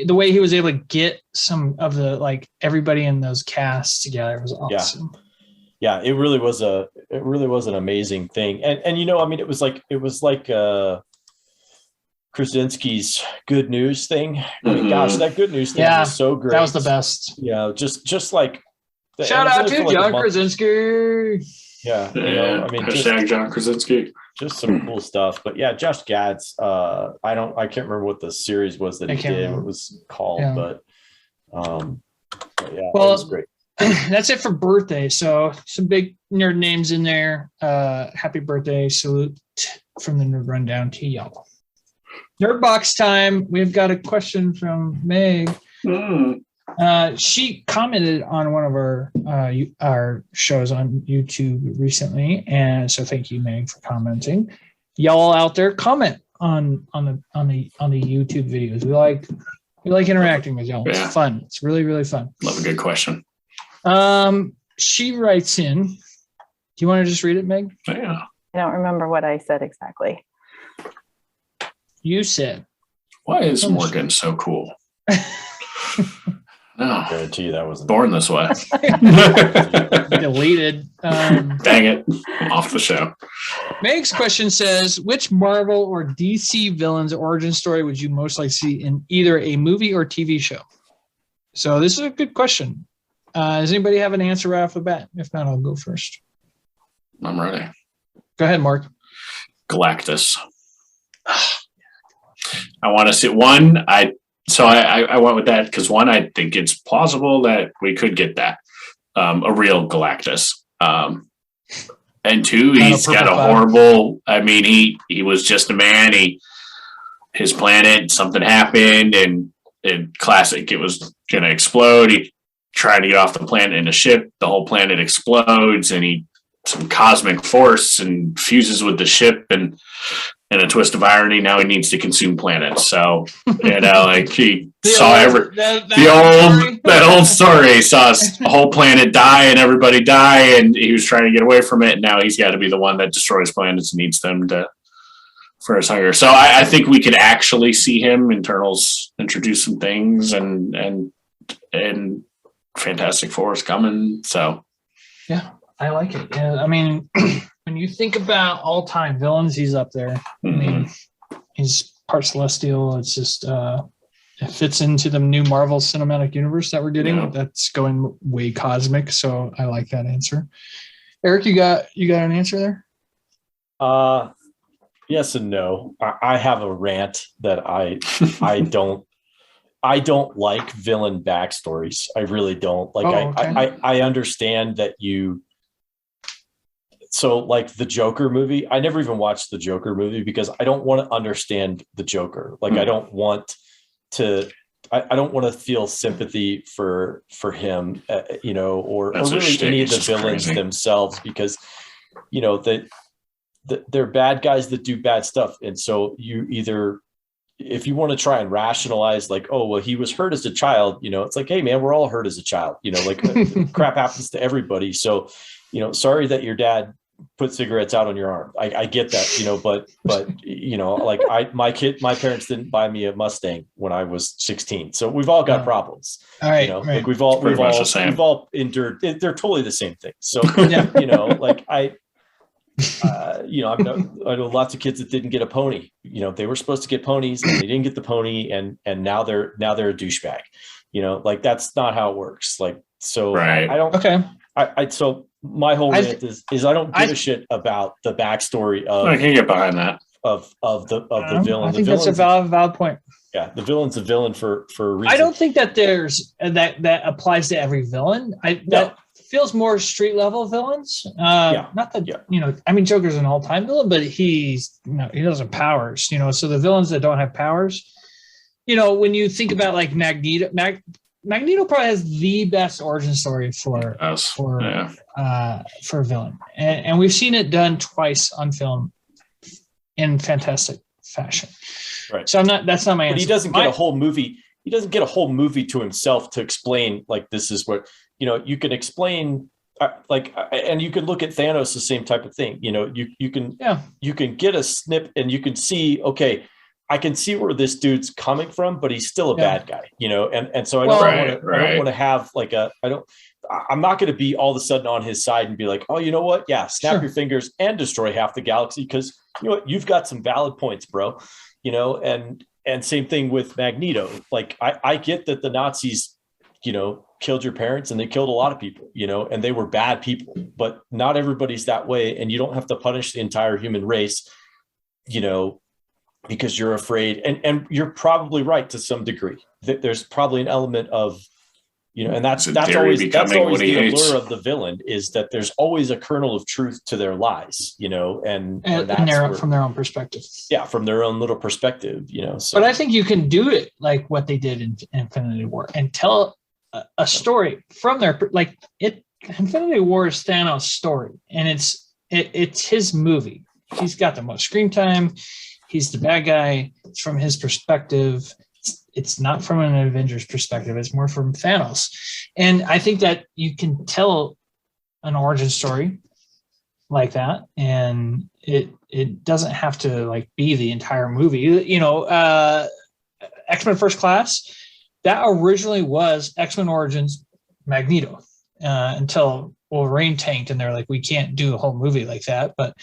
the way he was able to get some of the like everybody in those casts together was awesome. Yeah, it really was an amazing thing. And you know, I mean, it was like Krasinski's Good News thing. I mean, gosh, that Good News thing was so great. That was the best. Yeah, just like shout out to John Krasinski. Yeah, you know, I mean, hashtag John Krasinski. Just some cool stuff. But yeah, Josh Gad's I can't remember what the series was that he did, what it was called, but it was great. That's it for birthday. So some big nerd names in there. Happy birthday salute from the Nerd Rundown to y'all. NRDbox time. We've got a question from Meg. She commented on one of our shows on YouTube recently, and so thank you, Meg, for commenting. Y'all out there, comment on the YouTube videos. We like interacting with y'all. It's fun. It's really, really fun. Love a good question. She writes in. Do you want to just read it, Meg? Yeah. I don't remember what I said exactly. You said, "Why is Morgan so cool?" No, I guarantee you that wasn't born this way. Deleted. Dang it. Off the show. Meg's question says, which Marvel or DC villain's origin story would you most like to see in either a movie or TV show? So this is a good question. Does anybody have an answer right off the bat? If not, I'll go first. I'm ready. Go ahead, Mark. Galactus. I want to see one. I went with that because one, I think it's plausible that we could get that a real Galactus. And two, he's got a horrible. I mean, he was just a man. His planet, something happened, and classic, it was going to explode. He tried to get off the planet in a ship. The whole planet explodes, and some cosmic force and fuses with the ship, and in a twist of irony, now he needs to consume planets. So, like he saw that old story. He saw a whole planet die and everybody die, and he was trying to get away from it. And now he's got to be the one that destroys planets and needs them for his hunger. So I think we could actually see him. Internals introduce some things, and Fantastic Four is coming. So, yeah. I like it. Yeah, I mean, when you think about all-time villains, he's up there. I mean, he's part celestial. It's just it fits into the new Marvel Cinematic Universe that we're getting. Yeah. That's going way cosmic. So I like that answer. Eric, you got an answer there? Yes and no. I have a rant that I don't like villain backstories. I really don't. Like I understand that you. So like the Joker movie, I never even watched the Joker movie because I don't want to understand the Joker. Like I don't want to feel sympathy for him, or really any of the villains themselves, because, they're bad guys that do bad stuff. And so you either, if you want to try and rationalize like, oh, well, he was hurt as a child, it's like, hey man, we're all hurt as a child, like crap happens to everybody. So, sorry that your dad put cigarettes out on your arm. I get that, but like my parents didn't buy me a Mustang when I was 16. So we've all got problems. All right. Right. Like we've all endured. They're totally the same thing. So, like I know lots of kids that didn't get a pony. They were supposed to get ponies and they didn't get the pony, and now they're a douchebag. Like that's not how it works. Like, so right. I don't. Okay. So my whole rant is I don't give a shit about the backstory of. I can get behind that of the villain. I think that's a valid point. Yeah, the villain's a villain for a reason. I don't think that there's that applies to every villain. That feels more street level villains. Not that I mean, Joker's an all-time villain, but he's he doesn't have powers. So the villains that don't have powers, when you think about like Magneto probably has the best origin story for a villain, and we've seen it done twice on film in fantastic fashion. Right. So that's not my answer. But he doesn't get a whole movie. He doesn't get a whole movie to himself to explain like this is what you can explain. And you can look at Thanos the same type of thing. You can get a snip and you can see, okay, I can see where this dude's coming from, but he's still a bad guy, and so I don't want to have like I'm not going to be all of a sudden on his side and be like, oh, you know what? Yeah. Snap your fingers and destroy half the galaxy. Cause you know what, you've got some valid points, bro, and same thing with Magneto. Like I get that the Nazis, killed your parents and they killed a lot of people, and they were bad people, but not everybody's that way. And you don't have to punish the entire human race, because you're afraid, and you're probably right to some degree. There's probably an element of, and that's always the allure of the villain, is that there's always a kernel of truth to their lies, and that's from their own perspective. Yeah, from their own little perspective, So. But I think you can do it like what they did in Infinity War and tell a story from their Infinity War is Thanos' story, and it's his movie. He's got the most screen time. He's the bad guy. It's from his perspective. It's not from an Avengers perspective. It's more from Thanos. And I think that you can tell an origin story like that, and it doesn't have to like be the entire movie. X-Men First Class, that originally was X-Men Origins Magneto until Wolverine tanked, and they're like, we can't do a whole movie like that. But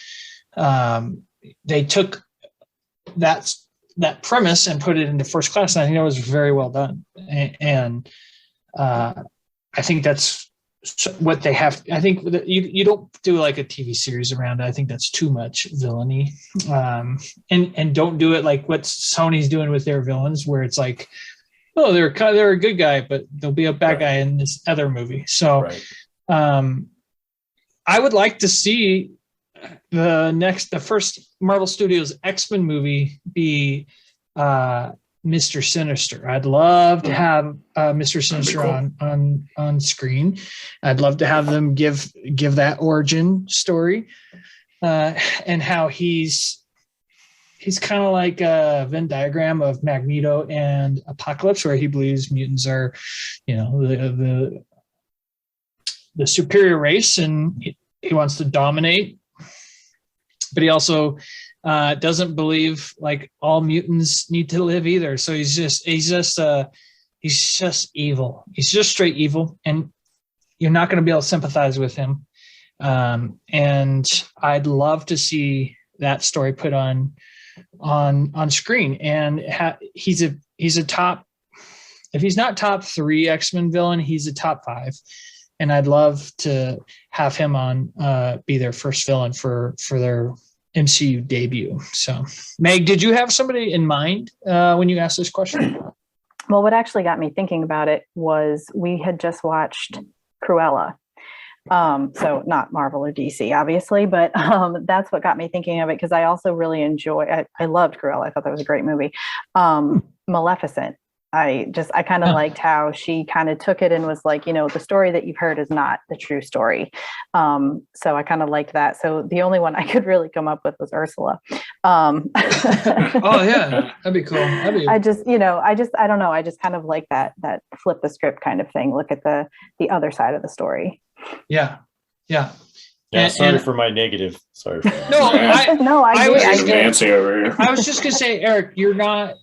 they took that premise and put it into First Class, and I think that was very well done. And I think that's what they have. I think that you don't do like a TV series around it. I think that's too much villainy, and don't do it like what Sony's doing with their villains, where it's like, oh, they're a good guy, but there'll be a bad guy in this other movie. So, I would like to see the first Marvel Studios X-Men movie be Mr. Sinister. I'd love to have Mr. Sinister on screen. I'd love to have them give that origin story, and how he's kind of like a Venn diagram of Magneto and Apocalypse, where he believes mutants are, the superior race, and he wants to dominate, but he also doesn't believe like all mutants need to live either. So he's just evil. He's just straight evil, and you're not going to be able to sympathize with him. And I'd love to see that story put on screen. And he's a top, if he's not top 3 X-Men villain, he's a top 5. And I'd love to have him on be their first villain for their MCU debut. So, Meg, did you have somebody in mind when you asked this question? Well, what actually got me thinking about it was we had just watched Cruella. So not Marvel or DC, obviously, but that's what got me thinking of it, because I also really I loved Cruella. I thought that was a great movie. Maleficent. I kind of liked how she kind of took it and was like, the story that you've heard is not the true story. So I kind of liked that. So the only one I could really come up with was Ursula. Oh yeah, that'd be cool. I don't know. I just kind of like that flip the script kind of thing. Look at the other side of the story. Yeah. Sorry for my negative. Sorry. Nancy over here. I was just gonna say, Eric, you're not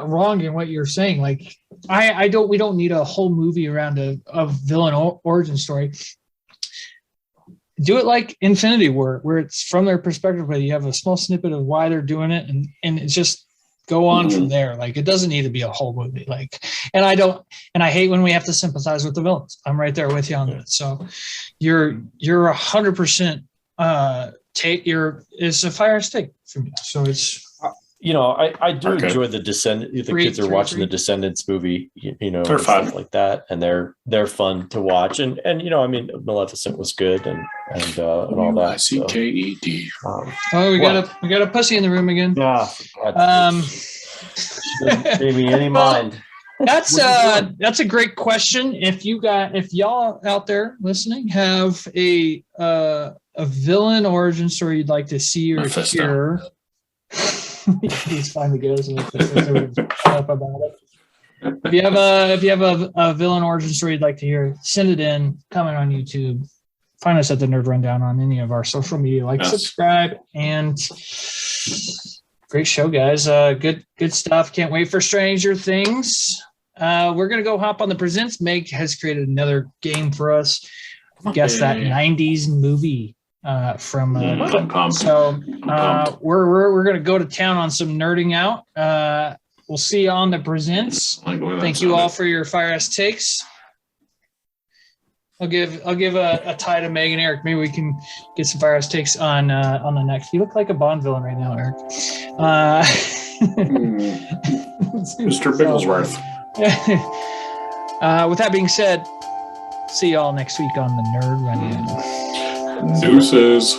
wrong in what you're saying. Like, we don't need a whole movie around a villain origin story. Do it like Infinity War, where it's from their perspective, but you have a small snippet of why they're doing it, and it's just go on from there. Like, it doesn't need to be a whole movie. Like, and I hate when we have to sympathize with the villains. I'm right there with you on that. So you're 100% it's a fire stick for me. So it's, I do enjoy the kids are watching the Descendants movie, they're fun. Stuff like that. And they're fun to watch. And Maleficent was good and all that. Sked. We got a pussy in the room again. Yeah. Doesn't pay me any mind. That's a great question. If y'all out there listening have a villain origin story you'd like to see or hear, he's finally goes and shut up about it. If you have a villain origin story you'd like to hear, send it in. Comment on YouTube. Find us at the Nerd Rundown on any of our social media. Subscribe, and great show, guys. Good stuff. Can't wait for Stranger Things. We're gonna go hop on the presents. Meg has created another game for us. Guess that 90s movie from so we're gonna go to town on some nerding out. We'll see you on the presents. Thank you all for your fire ass takes. I'll give a tie to Meg and Eric. Maybe we can get some fire ass takes on the next. You look like a Bond villain right now, Eric. Mr. Bigglesworth. With that being said, see y'all next week on the Nerd Rundown. Deuces.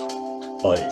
Bye.